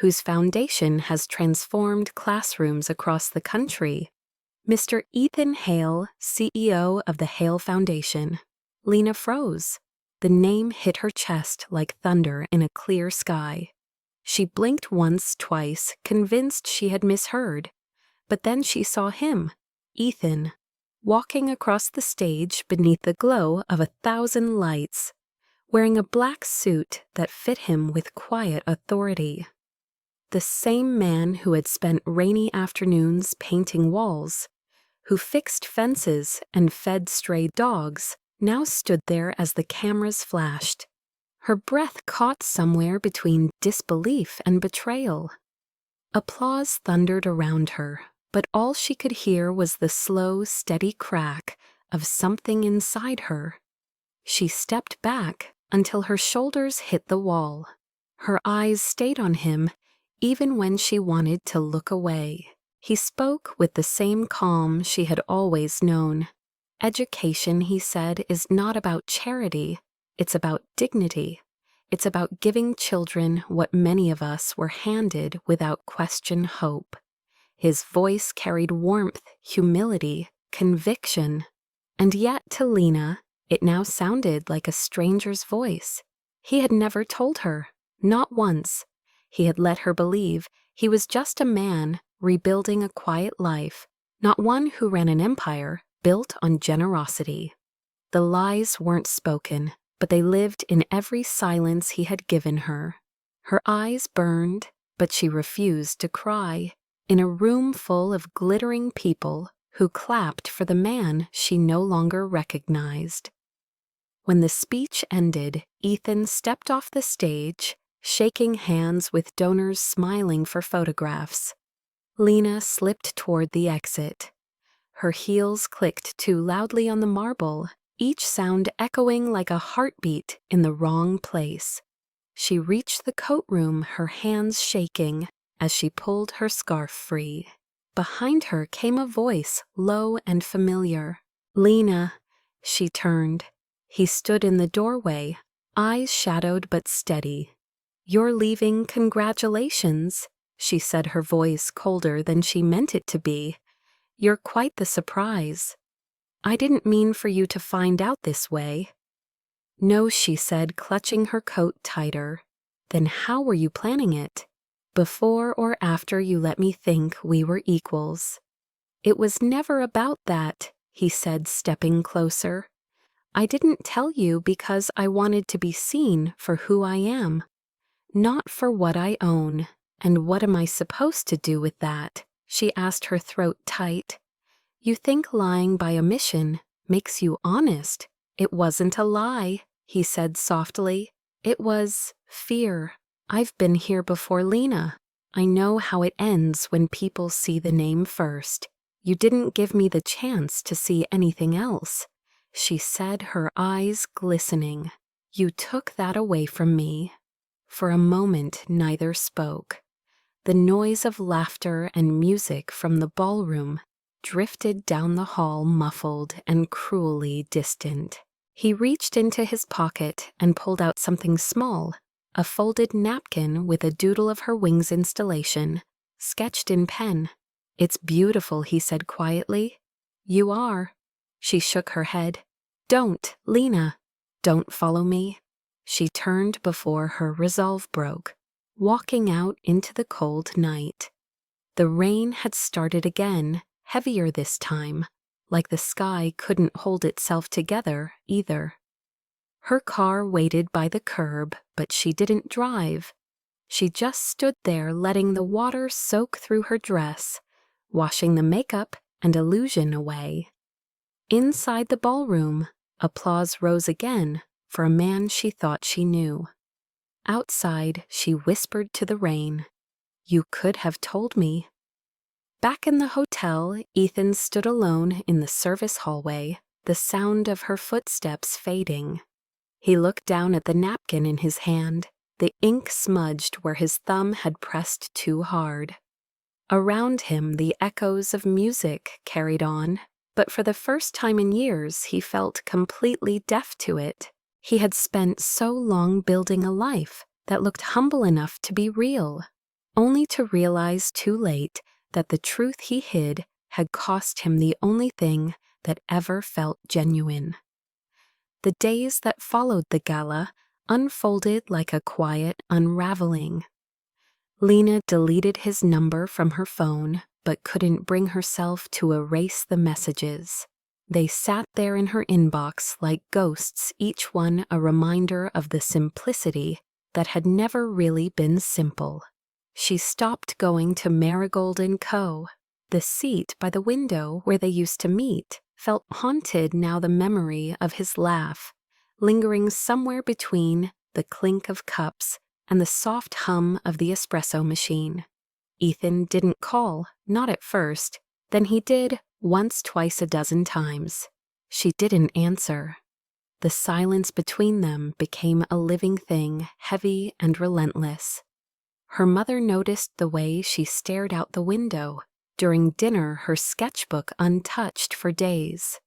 whose foundation has transformed classrooms across the country, Mr. Ethan Hale, CEO of the Hale Foundation." Lena froze. The name hit her chest like thunder in a clear sky. She blinked once, twice, convinced she had misheard. But then she saw him, Ethan, walking across the stage beneath the glow of 1,000 lights, wearing a black suit that fit him with quiet authority. The same man who had spent rainy afternoons painting walls, who fixed fences and fed stray dogs, now stood there as the cameras flashed. Her breath caught somewhere between disbelief and betrayal. Applause thundered around her, but all she could hear was the slow, steady crack of something inside her. She stepped back until her shoulders hit the wall. Her eyes stayed on him, even when she wanted to look away. He spoke with the same calm she had always known. "Education," he said, "is not about charity. It's about dignity. It's about giving children what many of us were handed without question, hope." His voice carried warmth, humility, conviction. And yet to Lena, it now sounded like a stranger's voice. He had never told her, not once. He had let her believe he was just a man rebuilding a quiet life, not one who ran an empire built on generosity. The lies weren't spoken, but they lived in every silence he had given her. Her eyes burned, but she refused to cry. In a room full of glittering people who clapped for the man she no longer recognized. When the speech ended, Ethan stepped off the stage, shaking hands with donors smiling for photographs. Lena slipped toward the exit. Her heels clicked too loudly on the marble, each sound echoing like a heartbeat in the wrong place. She reached the coat room, her hands shaking, as she pulled her scarf free. Behind her came a voice, low and familiar. "Lena." She turned. He stood in the doorway, eyes shadowed but steady. "You're leaving, congratulations," she said, her voice colder than she meant it to be. "You're quite the surprise. I didn't mean for you to find out this way." "No," she said, clutching her coat tighter. "Then how were you planning it? Before or after you let me think we were equals?" "It was never about that," he said, stepping closer. "I didn't tell you because I wanted to be seen for who I am, not for what I own." "And what am I supposed to do with that?" she asked, her throat tight. "You think lying by omission makes you honest." "It wasn't a lie," he said softly. "It was fear. I've been here before, Lena. I know how it ends when people see the name first. You didn't give me the chance to see anything else," she said, her eyes glistening. "You took that away from me." For a moment neither spoke. The noise of laughter and music from the ballroom drifted down the hall, muffled and cruelly distant. He reached into his pocket and pulled out something small, a folded napkin with a doodle of her wings installation, sketched in pen. "It's beautiful," he said quietly. "You are." She shook her head. "Don't, Lena. Don't follow me." She turned before her resolve broke, walking out into the cold night. The rain had started again, heavier this time, like the sky couldn't hold itself together either. Her car waited by the curb, but she didn't drive. She just stood there, letting the water soak through her dress, washing the makeup and illusion away. Inside the ballroom, applause rose again for a man she thought she knew. Outside, she whispered to the rain, "You could have told me." Back in the hotel, Ethan stood alone in the service hallway, the sound of her footsteps fading. He looked down at the napkin in his hand, the ink smudged where his thumb had pressed too hard. Around him, the echoes of music carried on, but for the first time in years, he felt completely deaf to it. He had spent so long building a life that looked humble enough to be real, only to realize too late that the truth he hid had cost him the only thing that ever felt genuine. The days that followed the gala unfolded like a quiet unraveling. Lena deleted his number from her phone, but couldn't bring herself to erase the messages. They sat there in her inbox like ghosts, each one a reminder of the simplicity that had never really been simple. She stopped going to Marigold & Co. The seat by the window where they used to meet felt haunted now, the memory of his laugh, lingering somewhere between the clink of cups and the soft hum of the espresso machine. Ethan didn't call, not at first. Then he did, once, twice, a dozen times. She didn't answer. The silence between them became a living thing, heavy and relentless. Her mother noticed the way she stared out the window, during dinner, her sketchbook untouched for days.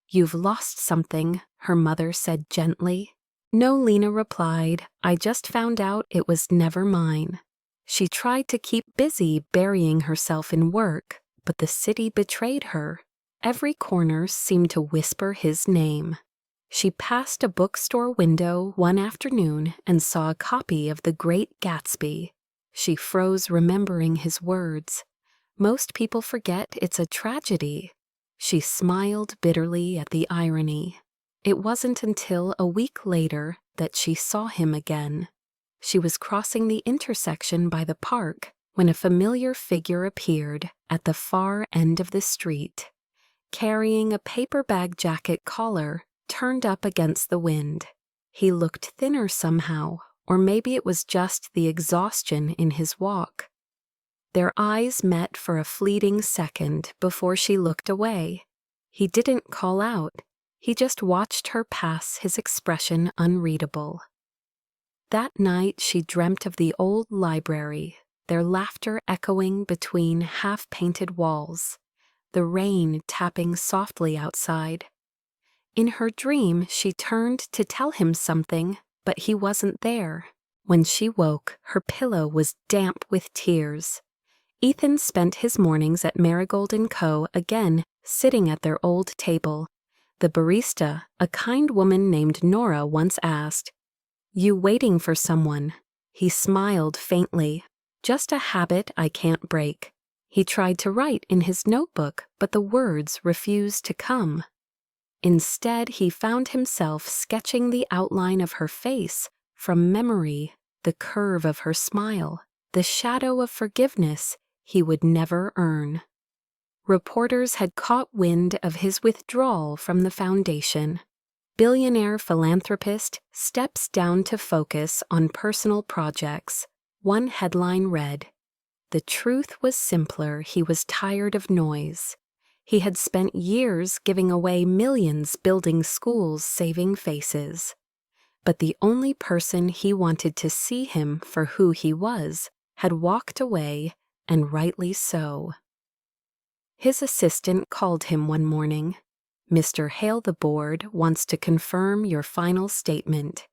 "You've lost something," her mother said gently. "No," Lena replied. "I just found out it was never mine." She tried to keep busy, burying herself in work, but the city betrayed her. Every corner seemed to whisper his name. She passed a bookstore window one afternoon and saw a copy of The Great Gatsby. She froze, remembering his words. "Most people forget it's a tragedy." She smiled bitterly at the irony. It wasn't until a week later that she saw him again. She was crossing the intersection by the park when a familiar figure appeared at the far end of the street, carrying a paper bag jacket collar turned up against the wind. He looked thinner somehow, or maybe it was just the exhaustion in his walk. Their eyes met for a fleeting second before she looked away. He didn't call out. He just watched her pass, his expression unreadable. That night she dreamt of the old library, their laughter echoing between half-painted walls, the rain tapping softly outside. In her dream, she turned to tell him something, but he wasn't there. When she woke, her pillow was damp with tears. Ethan spent his mornings at Marigold & Co. again, sitting at their old table. The barista, a kind woman named Nora, once asked, "You waiting for someone?" He smiled faintly. "Just a habit I can't break." He tried to write in his notebook, but the words refused to come. Instead, he found himself sketching the outline of her face from memory, the curve of her smile, the shadow of forgiveness he would never earn. Reporters had caught wind of his withdrawal from the foundation. Billionaire philanthropist steps down to focus on personal projects. One headline read, "The truth was simpler, he was tired of noise." He had spent years giving away millions building schools, saving faces. But the only person he wanted to see him for who he was had walked away, and rightly so. His assistant called him one morning. "Mr. Hale, the board wants to confirm your final statement."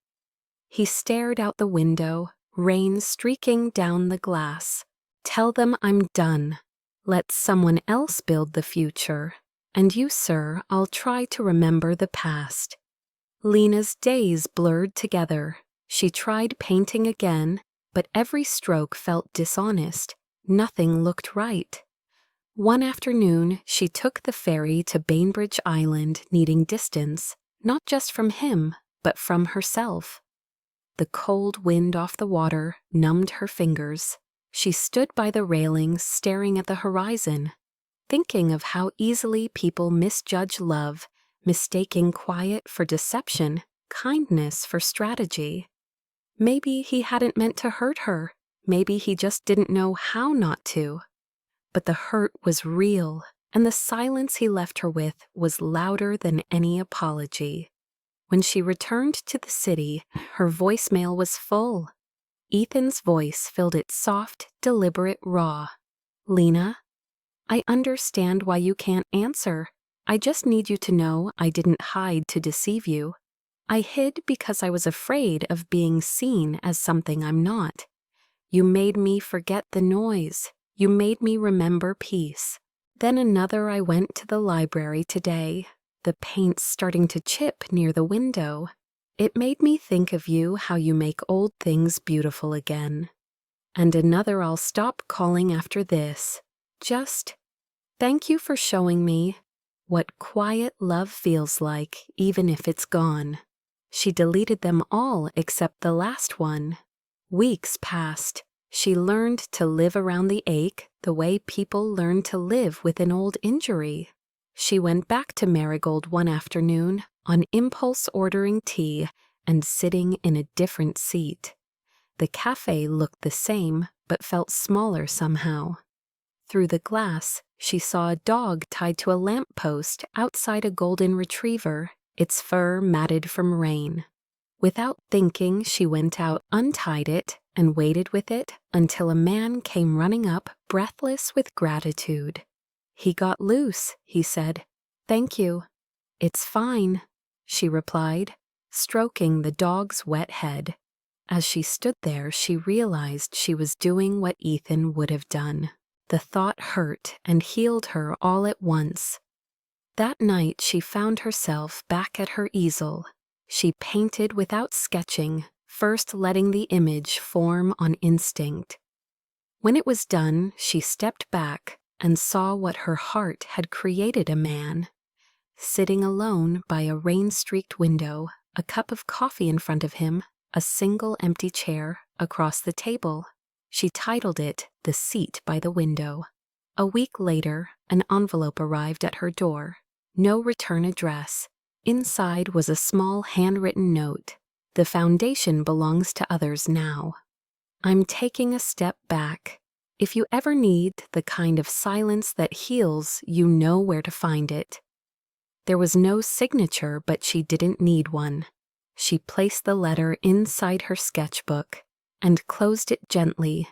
He stared out the window, rain streaking down the glass. "Tell them I'm done. Let someone else build the future. And you, sir, I'll try to remember the past." Lena's days blurred together. She tried painting again, but every stroke felt dishonest. Nothing looked right. One afternoon, she took the ferry to Bainbridge Island, needing distance, not just from him, but from herself. The cold wind off the water numbed her fingers. She stood by the railing, staring at the horizon, thinking of how easily people misjudge love, mistaking quiet for deception, kindness for strategy. Maybe he hadn't meant to hurt her. Maybe he just didn't know how not to. But the hurt was real, and the silence he left her with was louder than any apology. When she returned to the city, her voicemail was full. Ethan's voice filled it soft, deliberate, raw. "Lena, I understand why you can't answer. I just need you to know I didn't hide to deceive you. I hid because I was afraid of being seen as something I'm not. You made me forget the noise. You made me remember peace. Then another I went to the library today, the paint starting to chip near the window. It made me think of you, how you make old things beautiful again. And another I'll stop calling after this. Just thank you for showing me what quiet love feels like, even if it's gone." She deleted them all except the last one. Weeks passed. She learned to live around the ache the way people learn to live with an old injury. She went back to Marigold one afternoon, on impulse ordering tea and sitting in a different seat. The cafe looked the same, but felt smaller somehow. Through the glass, she saw a dog tied to a lamppost outside a golden retriever, its fur matted from rain. Without thinking, she went out, untied it, and waited with it until a man came running up, breathless with gratitude. "He got loose," he said. "Thank you." "It's fine," she replied, stroking the dog's wet head. As she stood there, she realized she was doing what Ethan would have done. The thought hurt and healed her all at once. That night, she found herself back at her easel. She painted without sketching, first letting the image form on instinct. When it was done, she stepped back and saw what her heart had created: a man, sitting alone by a rain-streaked window, a cup of coffee in front of him, a single empty chair across the table. She titled it "The Seat by the Window." A week later, an envelope arrived at her door. No return address. Inside was a small handwritten note. "The foundation belongs to others now. I'm taking a step back. If you ever need the kind of silence that heals, you know where to find it." There was no signature, but she didn't need one. She placed the letter inside her sketchbook and closed it gently.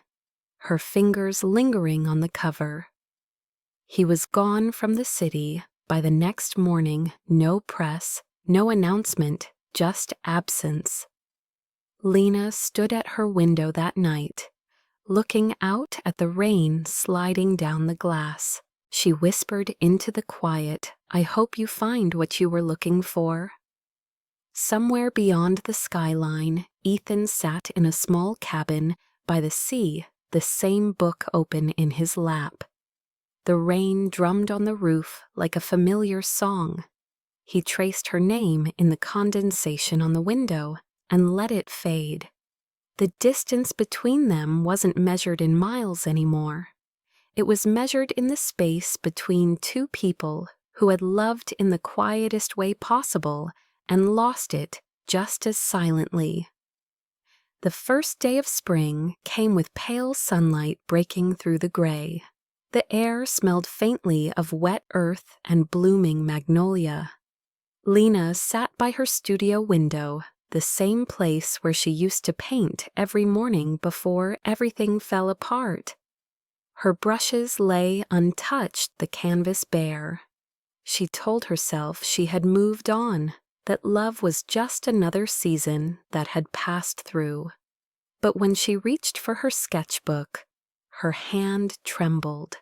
her fingers lingering on the cover. He was gone from the city by the next morning, no press, no announcement, just absence. Lena stood at her window that night, looking out at the rain sliding down the glass. She whispered into the quiet, "I hope you find what you were looking for." Somewhere beyond the skyline, Ethan sat in a small cabin by the sea, the same book open in his lap. The rain drummed on the roof like a familiar song. He traced her name in the condensation on the window and let it fade. The distance between them wasn't measured in miles anymore. It was measured in the space between two people who had loved in the quietest way possible and lost it just as silently. The first day of spring came with pale sunlight breaking through the gray. The air smelled faintly of wet earth and blooming magnolia. Lena sat by her studio window, the same place where she used to paint every morning before everything fell apart. Her brushes lay untouched, the canvas bare. She told herself she had moved on, that love was just another season that had passed through. But when she reached for her sketchbook, her hand trembled.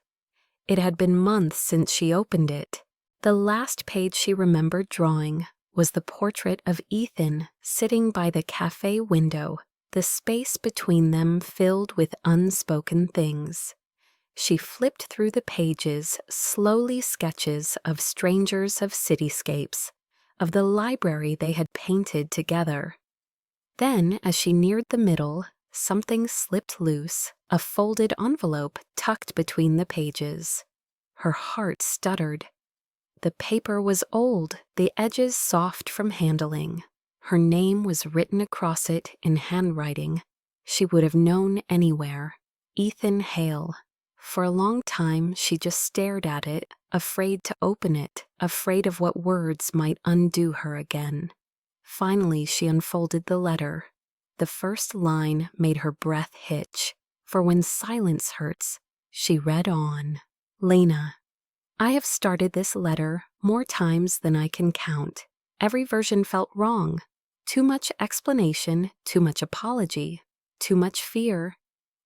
It had been months since she opened it. The last page she remembered drawing was the portrait of Ethan sitting by the cafe window, the space between them filled with unspoken things. She flipped through the pages, slowly sketches of strangers, of cityscapes, of the library they had painted together. Then, as she neared the middle, something slipped loose, a folded envelope tucked between the pages. Her heart stuttered. The paper was old, the edges soft from handling. Her name was written across it in handwriting she would have known anywhere. Ethan Hale. For a long time she just stared at it, afraid to open it, afraid of what words might undo her again. Finally she unfolded the letter. The first line made her breath hitch, for when silence hurts, she read on. Lena, I have started this letter more times than I can count. Every version felt wrong. Too much explanation, too much apology, too much fear.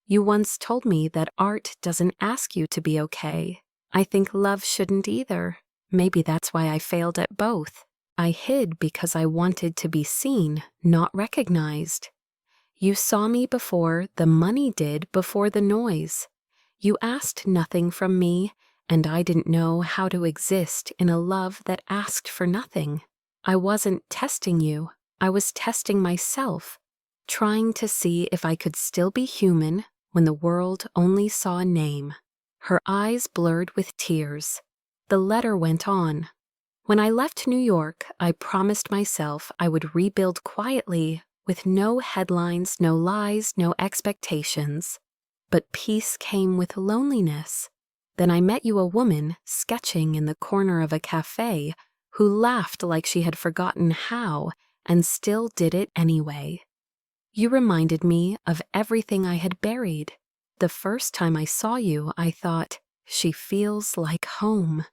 You once told me that art doesn't ask you to be okay. I think love shouldn't either. Maybe that's why I failed at both. I hid because I wanted to be seen, not recognized. You saw me before the money did, before the noise. You asked nothing from me, and I didn't know how to exist in a love that asked for nothing. I wasn't testing you. I was testing myself, trying to see if I could still be human when the world only saw a name. Her eyes blurred with tears. The letter went on. When I left New York, I promised myself I would rebuild quietly, with no headlines, no lies, no expectations. But peace came with loneliness. Then I met you, a woman sketching in the corner of a cafe, who laughed like she had forgotten how, and still did it anyway. You reminded me of everything I had buried. The first time I saw you, I thought, she feels like home.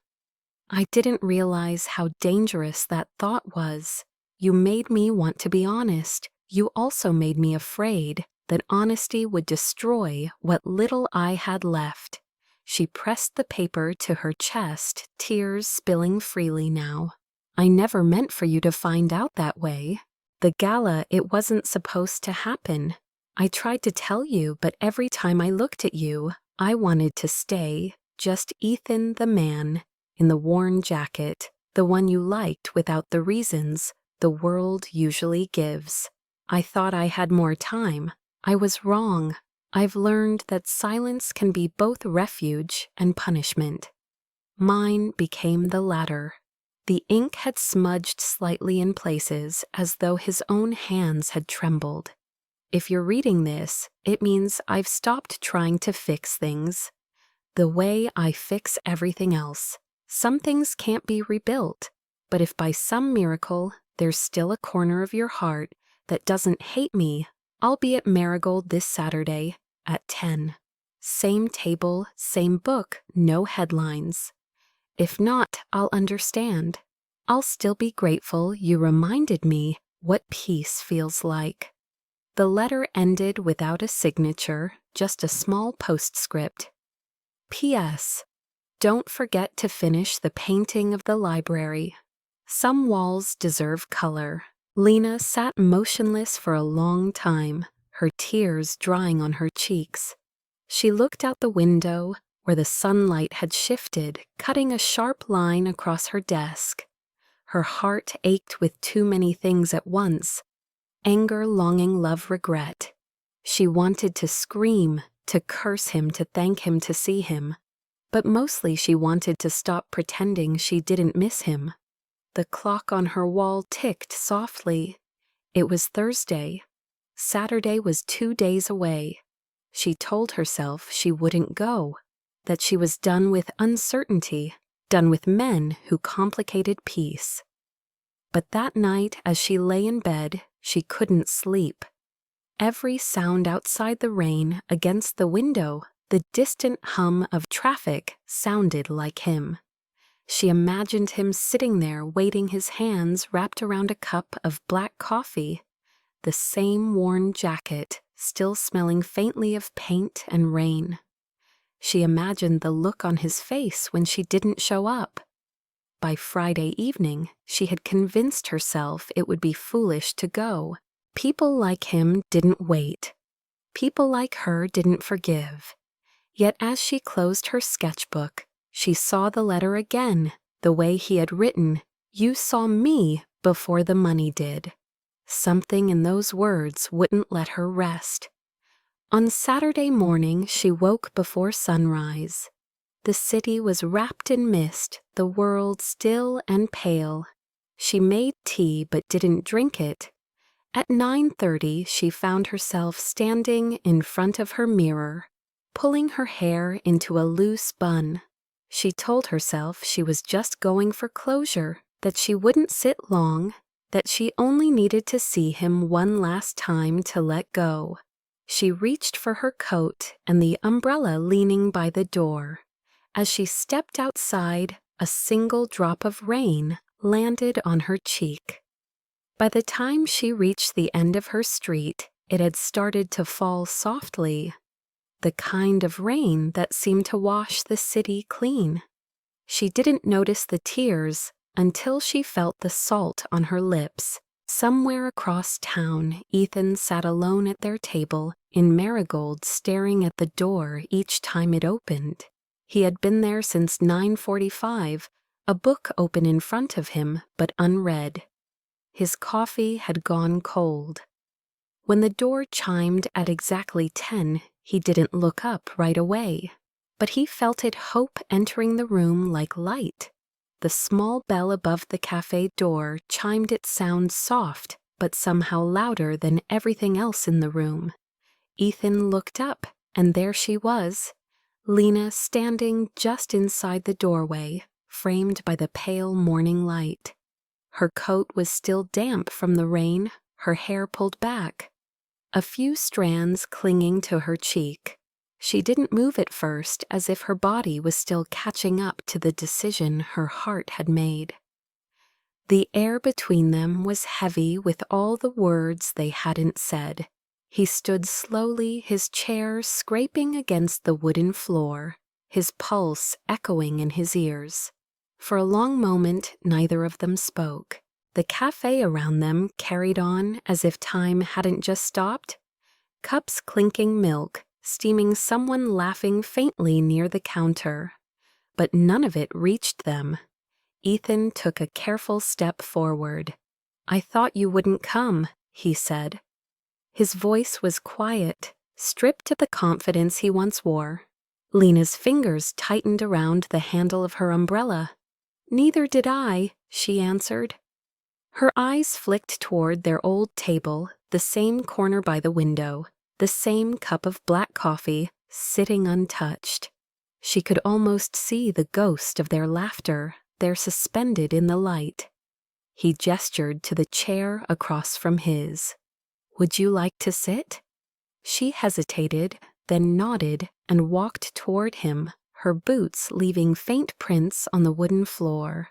I didn't realize how dangerous that thought was. You made me want to be honest. You also made me afraid that honesty would destroy what little I had left. She pressed the paper to her chest, tears spilling freely now. I never meant for you to find out that way. The gala, it wasn't supposed to happen. I tried to tell you, but every time I looked at you, I wanted to stay, just Ethan the man, in the worn jacket, the one you liked without the reasons the world usually gives. I thought I had more time. I was wrong. I've learned that silence can be both refuge and punishment. Mine became the latter. The ink had smudged slightly in places, as though his own hands had trembled. If you're reading this, it means I've stopped trying to fix things the way I fix everything else. Some things can't be rebuilt, but if by some miracle there's still a corner of your heart that doesn't hate me, I'll be at Marigold this Saturday at 10. Same table, same book, no headlines. If not, I'll understand. I'll still be grateful you reminded me what peace feels like. The letter ended without a signature, just a small postscript. P.S. Don't forget to finish the painting of the library. Some walls deserve color. Lena sat motionless for a long time, her tears drying on her cheeks. She looked out the window, where the sunlight had shifted, cutting a sharp line across her desk. Her heart ached with too many things at once. Anger, longing, love, regret. She wanted to scream, to curse him, to thank him, to see him. But mostly she wanted to stop pretending she didn't miss him. The clock on her wall ticked softly. It was Thursday. Saturday was 2 days away. She told herself she wouldn't go, that she was done with uncertainty, done with men who complicated peace. But that night, as she lay in bed, she couldn't sleep. Every sound outside the rain, against the window, the distant hum of traffic sounded like him. She imagined him sitting there waiting, his hands wrapped around a cup of black coffee, the same worn jacket, still smelling faintly of paint and rain. She imagined the look on his face when she didn't show up. By Friday evening, she had convinced herself it would be foolish to go. People like him didn't wait. People like her didn't forgive. Yet as she closed her sketchbook, she saw the letter again, the way he had written, "You saw me before the money did." Something in those words wouldn't let her rest. On Saturday morning, she woke before sunrise. The city was wrapped in mist, the world still and pale. She made tea but didn't drink it. At 9:30, she found herself standing in front of her mirror, pulling her hair into a loose bun. She told herself she was just going for closure, that she wouldn't sit long, that she only needed to see him one last time to let go. She reached for her coat and the umbrella leaning by the door. As she stepped outside, a single drop of rain landed on her cheek. By the time she reached the end of her street, it had started to fall softly, the kind of rain that seemed to wash the city clean. She didn't notice the tears until she felt the salt on her lips. Somewhere across town, Ethan sat alone at their table in marigold, staring at the door each time it opened. He had been there since 9:45, a book open in front of him but unread. His coffee had gone cold. When the door chimed at exactly 10, he didn't look up right away, but he felt it hope entering the room like light. The small bell above the cafe door chimed its sound soft, but somehow louder than everything else in the room. Ethan looked up, and there she was, Lena, standing just inside the doorway, framed by the pale morning light. Her coat was still damp from the rain, her hair pulled back, a few strands clinging to her cheek. She didn't move at first, as if her body was still catching up to the decision her heart had made. The air between them was heavy with all the words they hadn't said. He stood slowly, his chair scraping against the wooden floor, his pulse echoing in his ears. For a long moment, neither of them spoke. The cafe around them carried on as if time hadn't just stopped. Cups clinking milk, steaming, someone laughing faintly near the counter. But none of it reached them. Ethan took a careful step forward. "I thought you wouldn't come," he said. His voice was quiet, stripped of the confidence he once wore. Lena's fingers tightened around the handle of her umbrella. "Neither did I," she answered. Her eyes flicked toward their old table, the same corner by the window, the same cup of black coffee, sitting untouched. She could almost see the ghost of their laughter, there suspended in the light. He gestured to the chair across from his. "Would you like to sit?" She hesitated, then nodded and walked toward him, her boots leaving faint prints on the wooden floor.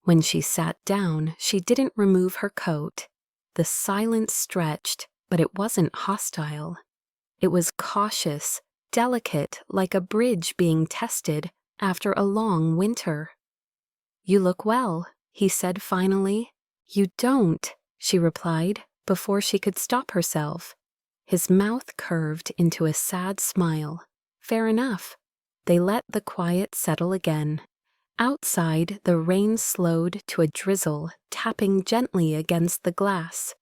When she sat down, she didn't remove her coat. The silence stretched, but it wasn't hostile. It was cautious, delicate, like a bridge being tested after a long winter. "You look well," he said finally. "You don't," she replied, before she could stop herself. His mouth curved into a sad smile. Fair enough. They let the quiet settle again. Outside, the rain slowed to a drizzle, tapping gently against the glass.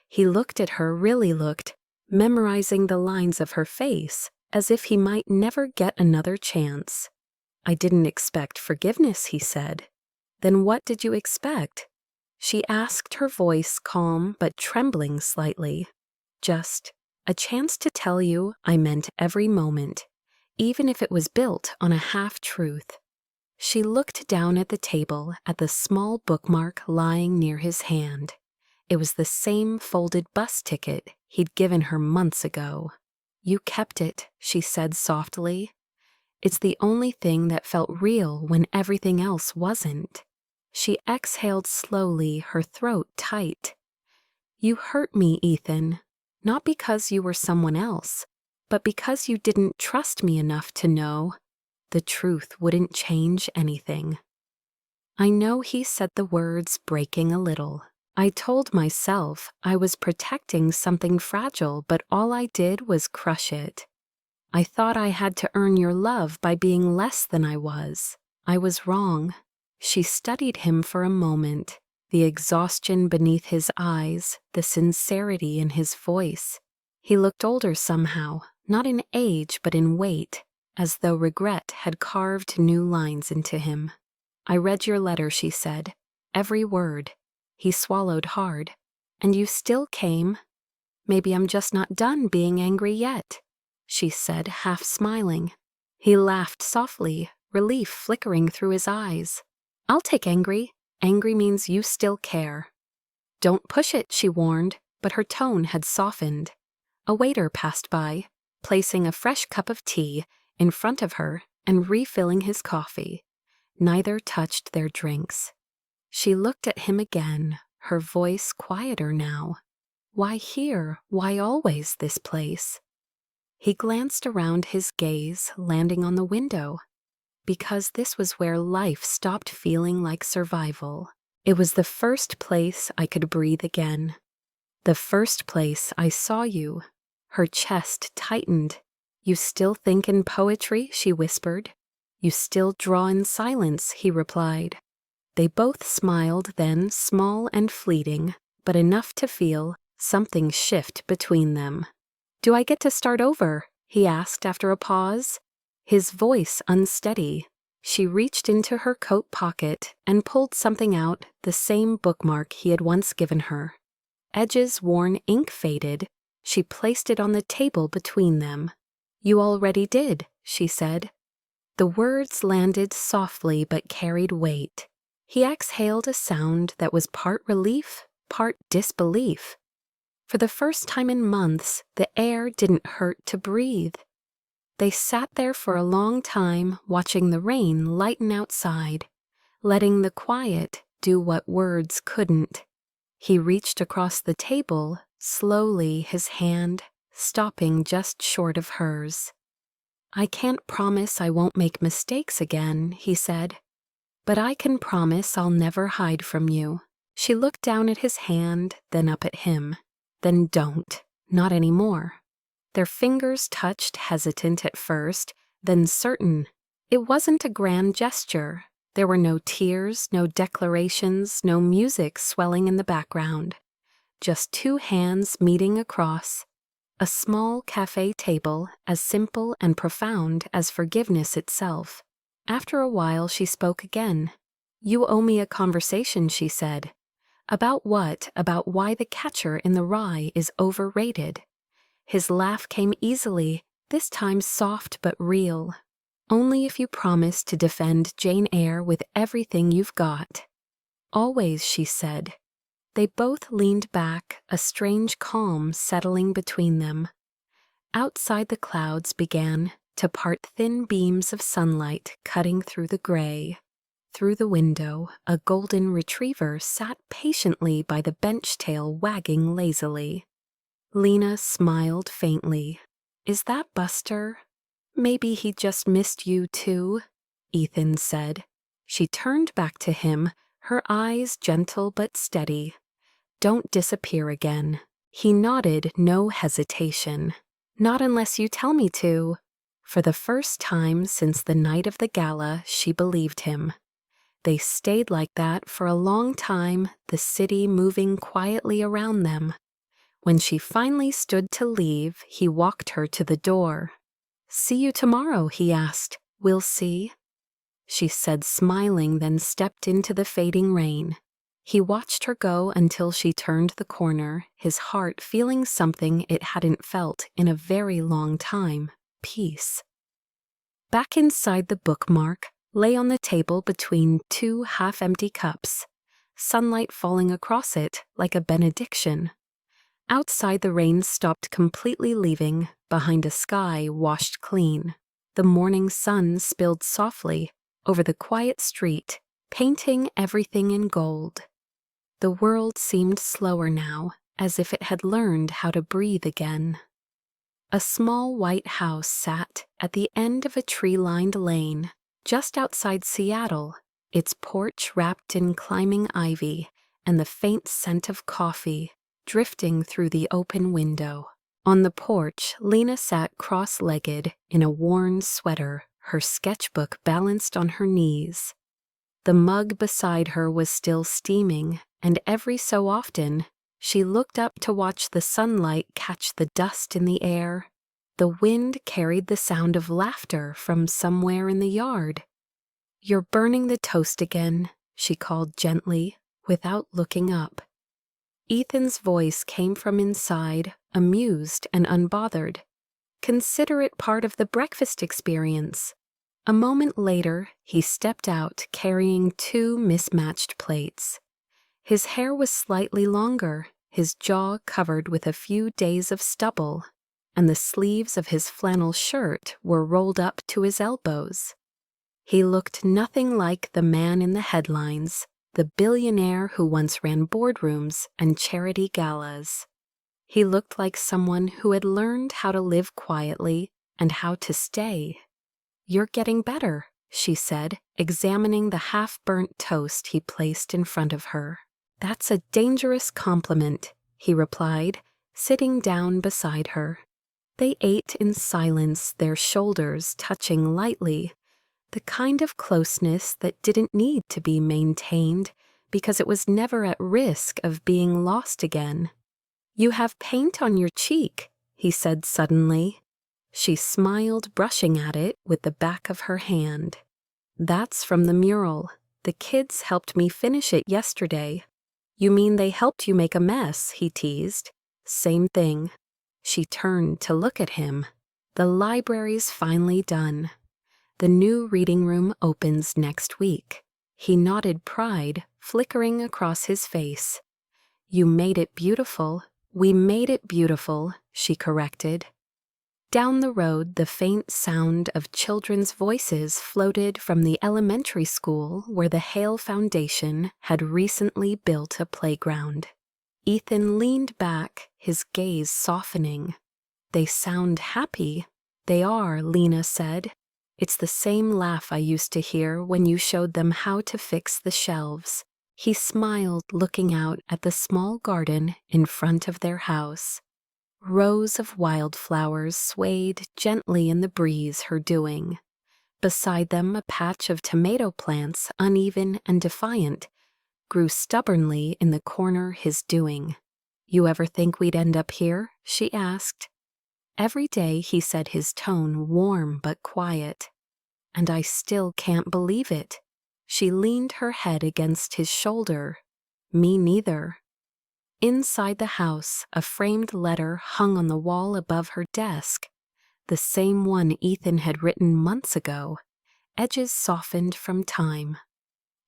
He looked at her, really looked, memorizing the lines of her face, as if he might never get another chance. "I didn't expect forgiveness," he said. "Then what did you expect?" She asked, her voice calm but trembling slightly. "Just a chance to tell you I meant every moment, even if it was built on a half-truth." She looked down at the table at the small bookmark lying near his hand. It was the same folded bus ticket he'd given her months ago. "You kept it," she said softly. "It's the only thing that felt real when everything else wasn't." She exhaled slowly, her throat tight. "You hurt me, Ethan, not because you were someone else, but because you didn't trust me enough to know the truth wouldn't change anything." I know he said the words breaking a little. I told myself I was protecting something fragile, but all I did was crush it. I thought I had to earn your love by being less than I was. I was wrong. She studied him for a moment, the exhaustion beneath his eyes, the sincerity in his voice. He looked older somehow, not in age but in weight, as though regret had carved new lines into him. "I read your letter," she said. "Every word." He swallowed hard. "And you still came." "Maybe I'm just not done being angry yet," she said, half smiling. He laughed softly, relief flickering through his eyes. "I'll take angry. Angry means you still care." "Don't push it," she warned, but her tone had softened. A waiter passed by, placing a fresh cup of tea in front of her and refilling his coffee. Neither touched their drinks. She looked at him again, her voice quieter now. Why here? Why always this place? He glanced around, his gaze landing on the window. Because this was where life stopped feeling like survival. It was the first place I could breathe again. The first place I saw you. Her chest tightened. "You still think in poetry?" she whispered. "You still draw in silence," he replied. They both smiled then, small and fleeting, but enough to feel something shift between them. "Do I get to start over?" he asked after a pause, his voice unsteady. She reached into her coat pocket and pulled something out, the same bookmark he had once given her. Edges worn, ink faded, she placed it on the table between them. "You already did," she said. The words landed softly but carried weight. He exhaled a sound that was part relief, part disbelief. For the first time in months, the air didn't hurt to breathe. They sat there for a long time, watching the rain lighten outside, letting the quiet do what words couldn't. He reached across the table, slowly, his hand stopping just short of hers. "I can't promise I won't make mistakes again," he said. "But I can promise I'll never hide from you." She looked down at his hand, then up at him. "Then don't. Not anymore." Their fingers touched, hesitant at first, then certain. It wasn't a grand gesture. There were no tears, no declarations, no music swelling in the background. Just two hands meeting across a small cafe table, as simple and profound as forgiveness itself. After a while she spoke again. "You owe me a conversation," she said. "About what? About why the catcher in the rye is overrated." His laugh came easily, this time soft but real. "Only if you promise to defend Jane Eyre with everything you've got." "Always," she said. They both leaned back, a strange calm settling between them. Outside the clouds began to part thin beams of sunlight cutting through the gray. Through the window, a golden retriever sat patiently by the bench tail wagging lazily. Lena smiled faintly. "Is that Buster? Maybe he just missed you too," Ethan said. She turned back to him, her eyes gentle but steady. "Don't disappear again." He nodded, no hesitation. "Not unless you tell me to." For the first time since the night of the gala, she believed him. They stayed like that for a long time, the city moving quietly around them. When she finally stood to leave, he walked her to the door. "See you tomorrow," he asked. "We'll see." She said, smiling, then stepped into the fading rain. He watched her go until she turned the corner, his heart feeling something it hadn't felt in a very long time: peace. Back inside, the bookmark lay on the table between two half-empty cups, sunlight falling across it like a benediction. Outside, the rain stopped completely, leaving behind a sky washed clean. The morning sun spilled softly over the quiet street, painting everything in gold. The world seemed slower now, as if it had learned how to breathe again. A small white house sat at the end of a tree-lined lane, just outside Seattle, its porch wrapped in climbing ivy and the faint scent of coffee drifting through the open window. On the porch, Lena sat cross-legged in a worn sweater, her sketchbook balanced on her knees. The mug beside her was still steaming, and every so often, she looked up to watch the sunlight catch the dust in the air. The wind carried the sound of laughter from somewhere in the yard. "You're burning the toast again," she called gently, without looking up. Ethan's voice came from inside, amused and unbothered. "Consider it part of the breakfast experience." A moment later, he stepped out carrying two mismatched plates. His hair was slightly longer, his jaw covered with a few days of stubble, and the sleeves of his flannel shirt were rolled up to his elbows. He looked nothing like the man in the headlines, the billionaire who once ran boardrooms and charity galas. He looked like someone who had learned how to live quietly and how to stay. "You're getting better," she said, examining the half-burnt toast he placed in front of her. "That's a dangerous compliment," he replied, sitting down beside her. They ate in silence, their shoulders touching lightly, the kind of closeness that didn't need to be maintained because it was never at risk of being lost again. "You have paint on your cheek," he said suddenly. She smiled, brushing at it with the back of her hand. "That's from the mural. The kids helped me finish it yesterday." "You mean they helped you make a mess?" he teased. "Same thing." She turned to look at him. "The library's finally done. The new reading room opens next week." He nodded, pride flickering across his face. "You made it beautiful." "We made it beautiful," she corrected. Down the road, the faint sound of children's voices floated from the elementary school where the Hale Foundation had recently built a playground. Ethan leaned back, his gaze softening. "They sound happy." "They are," Lena said. "It's the same laugh I used to hear when you showed them how to fix the shelves." He smiled, looking out at the small garden in front of their house. Rows of wildflowers swayed gently in the breeze, her doing. Beside them, a patch of tomato plants, uneven and defiant, grew stubbornly in the corner, his doing. "You ever think we'd end up here?" she asked. "Every day," he said, his tone warm but quiet. "And I still can't believe it." She leaned her head against his shoulder. "Me neither." Inside the house, a framed letter hung on the wall above her desk, the same one Ethan had written months ago, edges softened from time.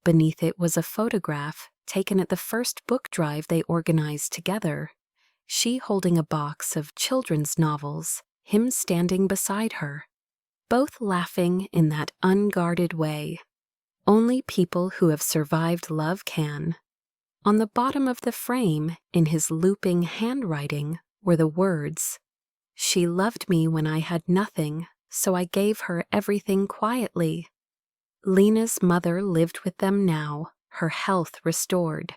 Beneath it was a photograph taken at the first book drive they organized together, she holding a box of children's novels, him standing beside her. both laughing in that unguarded way. Only people who have survived love can. On the bottom of the frame, in his looping handwriting, were the words, "She loved me when I had nothing, so I gave her everything quietly." Lena's mother lived with them now, her health restored.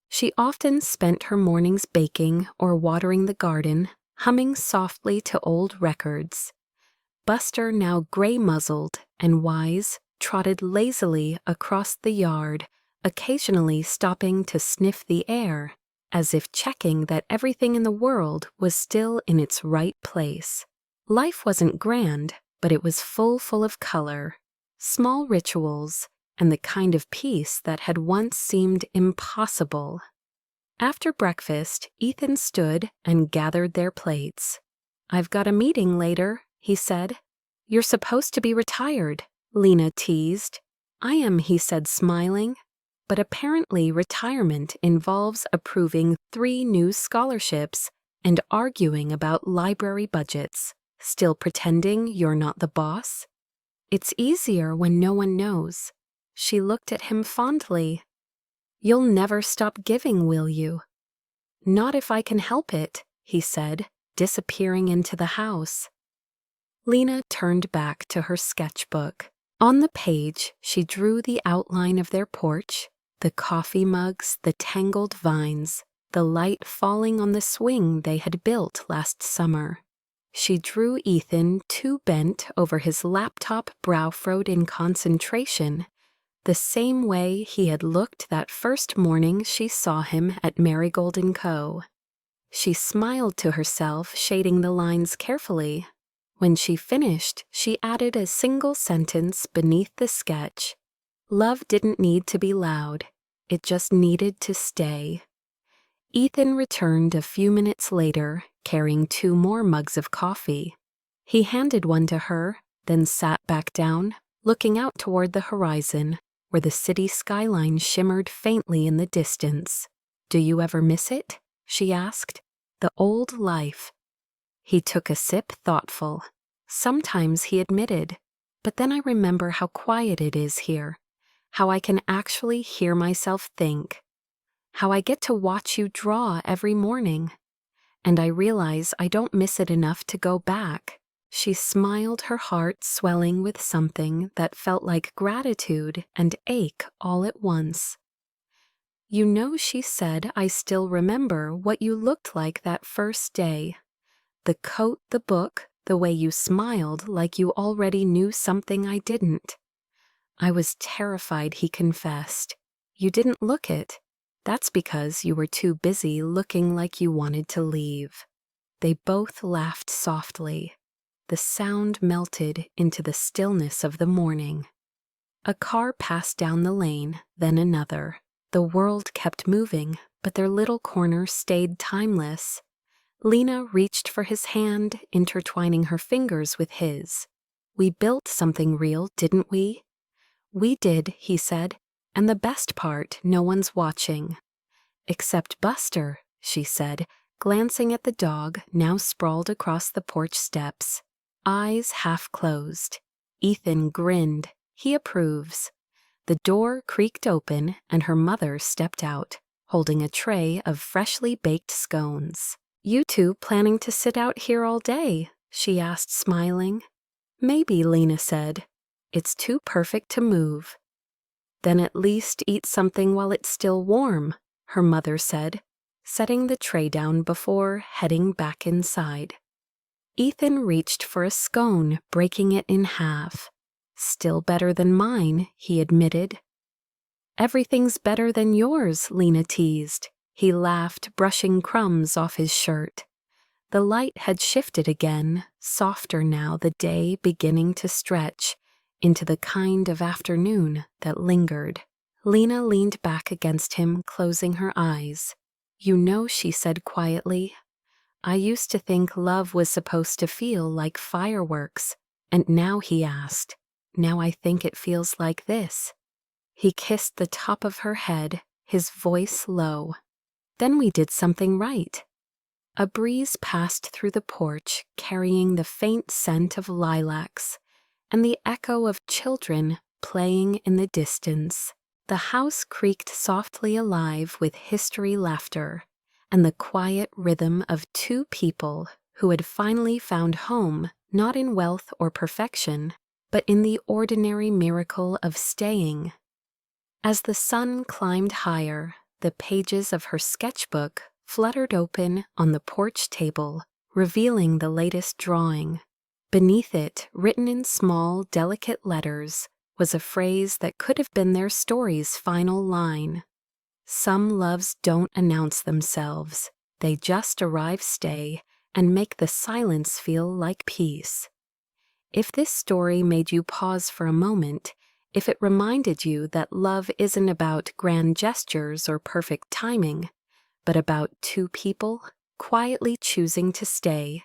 She often spent her mornings baking or watering the garden, humming softly to old records. Buster, now gray-muzzled and wise, trotted lazily across the yard, occasionally stopping to sniff the air, as if checking that everything in the world was still in its right place. Life wasn't grand, but it was full of color, small rituals, and the kind of peace that had once seemed impossible. After breakfast, Ethan stood and gathered their plates. "I've got a meeting later," he said. "You're supposed to be retired," Lena teased. "I am," he said, smiling. "But apparently retirement involves approving 3 new scholarships and arguing about library budgets. Still pretending you're not the boss? It's easier when no one knows." She looked at him fondly. "You'll never stop giving, will you?" "Not if I can help it," he said, disappearing into the house. Lena turned back to her sketchbook. On the page, she drew the outline of their porch, the coffee mugs, the tangled vines, the light falling on the swing they had built last summer. She drew Ethan too bent over his laptop brow-furrowed in concentration, the same way he had looked that first morning she saw him at Marigold & Co. She smiled to herself, shading the lines carefully. When she finished, she added a single sentence beneath the sketch. Love didn't need to be loud. It just needed to stay. Ethan returned a few minutes later, carrying 2 more mugs of coffee. He handed one to her, then sat back down, looking out toward the horizon, where the city skyline shimmered faintly in the distance. "Do you ever miss it?" she asked. "The old life." He took a sip, thoughtful. "Sometimes," he admitted, "but then I remember how quiet it is here, how I can actually hear myself think, how I get to watch you draw every morning, and I realize I don't miss it enough to go back." She smiled, her heart swelling with something that felt like gratitude and ache all at once. "You know," she said, "I still remember what you looked like that first day. The coat, the book, the way you smiled like you already knew something I didn't." "I was terrified," he confessed. "You didn't look it. That's because you were too busy looking like you wanted to leave." They both laughed softly. The sound melted into the stillness of the morning. A car passed down the lane, then another. The world kept moving, but their little corner stayed timeless. Lena reached for his hand, intertwining her fingers with his. "We built something real, didn't we?" "We did," he said, "and the best part, no one's watching." "Except Buster," she said, glancing at the dog now sprawled across the porch steps. Eyes half closed. Ethan grinned. He approves. The door creaked open and her mother stepped out, holding a tray of freshly baked scones. "You two planning to sit out here all day?" she asked, smiling. "Maybe," Lena said. "It's too perfect to move." "Then at least eat something while it's still warm," her mother said, setting the tray down before heading back inside. Ethan reached for a scone, breaking it in half. "Still better than mine," he admitted. "Everything's better than yours," Lena teased. He laughed, brushing crumbs off his shirt. The light had shifted again, softer now, the day beginning to stretch into the kind of afternoon that lingered. Lena leaned back against him, closing her eyes. "You know," she said quietly, "I used to think love was supposed to feel like fireworks, and now," he asked, "now I think it feels like this." He kissed the top of her head, his voice low. "Then we did something right." A breeze passed through the porch, carrying the faint scent of lilacs, and the echo of children playing in the distance. The house creaked softly alive with history laughter and the quiet rhythm of two people who had finally found home not in wealth or perfection, but in the ordinary miracle of staying. As the sun climbed higher, the pages of her sketchbook fluttered open on the porch table, revealing the latest drawing. Beneath it, written in small, delicate letters, was a phrase that could have been their story's final line. Some loves don't announce themselves. They just arrive, stay, and make the silence feel like peace. If this story made you pause for a moment, if it reminded you that love isn't about grand gestures or perfect timing, but about two people quietly choosing to stay,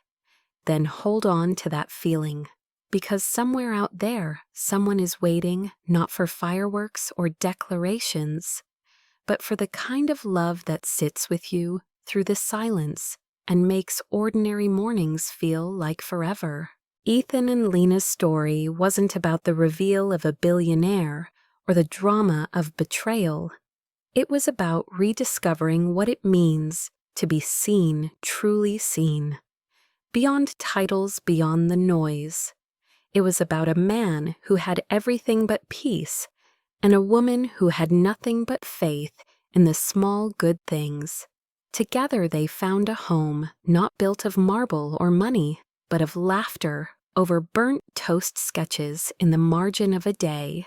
then hold on to that feeling. Because somewhere out there, someone is waiting not for fireworks or declarations, but for the kind of love that sits with you through the silence and makes ordinary mornings feel like forever. Ethan and Lena's story wasn't about the reveal of a billionaire or the drama of betrayal. It was about rediscovering what it means to be seen, truly seen. Beyond titles, beyond the noise. It was about a man who had everything but peace and a woman who had nothing but faith in the small good things. Together they found a home not built of marble or money, but of laughter over burnt toast sketches in the margin of a day,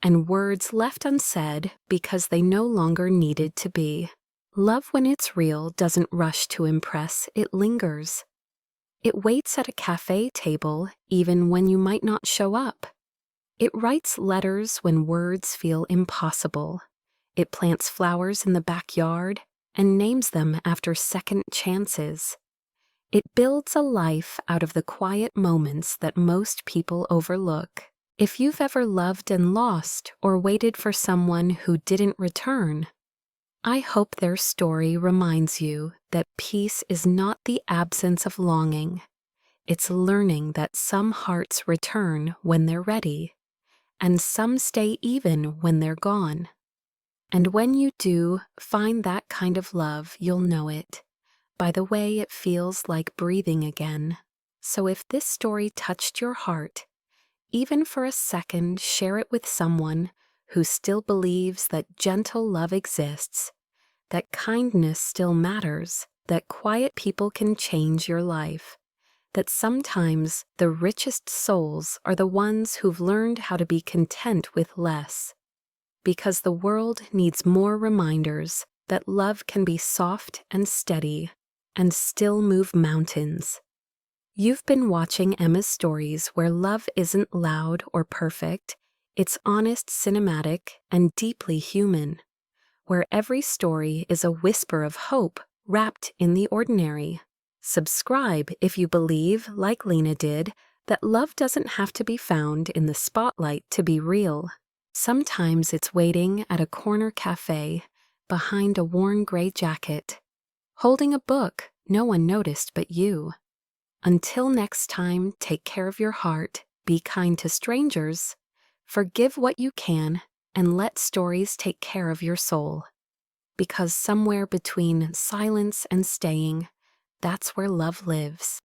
and words left unsaid because they no longer needed to be. Love, when it's real, doesn't rush to impress, it lingers. It waits at a cafe table even when you might not show up. It writes letters when words feel impossible. It plants flowers in the backyard and names them after second chances. It builds a life out of the quiet moments that most people overlook. If you've ever loved and lost or waited for someone who didn't return, I hope their story reminds you that peace is not the absence of longing. It's learning that some hearts return when they're ready, and some stay even when they're gone. And when you do find that kind of love, you'll know it by the way it feels like breathing again. So if this story touched your heart, even for a second, share it with someone who still believes that gentle love exists, that kindness still matters, that quiet people can change your life, that sometimes the richest souls are the ones who've learned how to be content with less. Because the world needs more reminders that love can be soft and steady and still move mountains. You've been watching Emma's stories, where love isn't loud or perfect, it's honest, cinematic, and deeply human, where every story is a whisper of hope wrapped in the ordinary. Subscribe if you believe, like Lena did, that love doesn't have to be found in the spotlight to be real. Sometimes it's waiting at a corner cafe behind a worn gray jacket, holding a book no one noticed but you. Until next time, take care of your heart, be kind to strangers, forgive what you can, and let stories take care of your soul. Because somewhere between silence and staying, that's where love lives.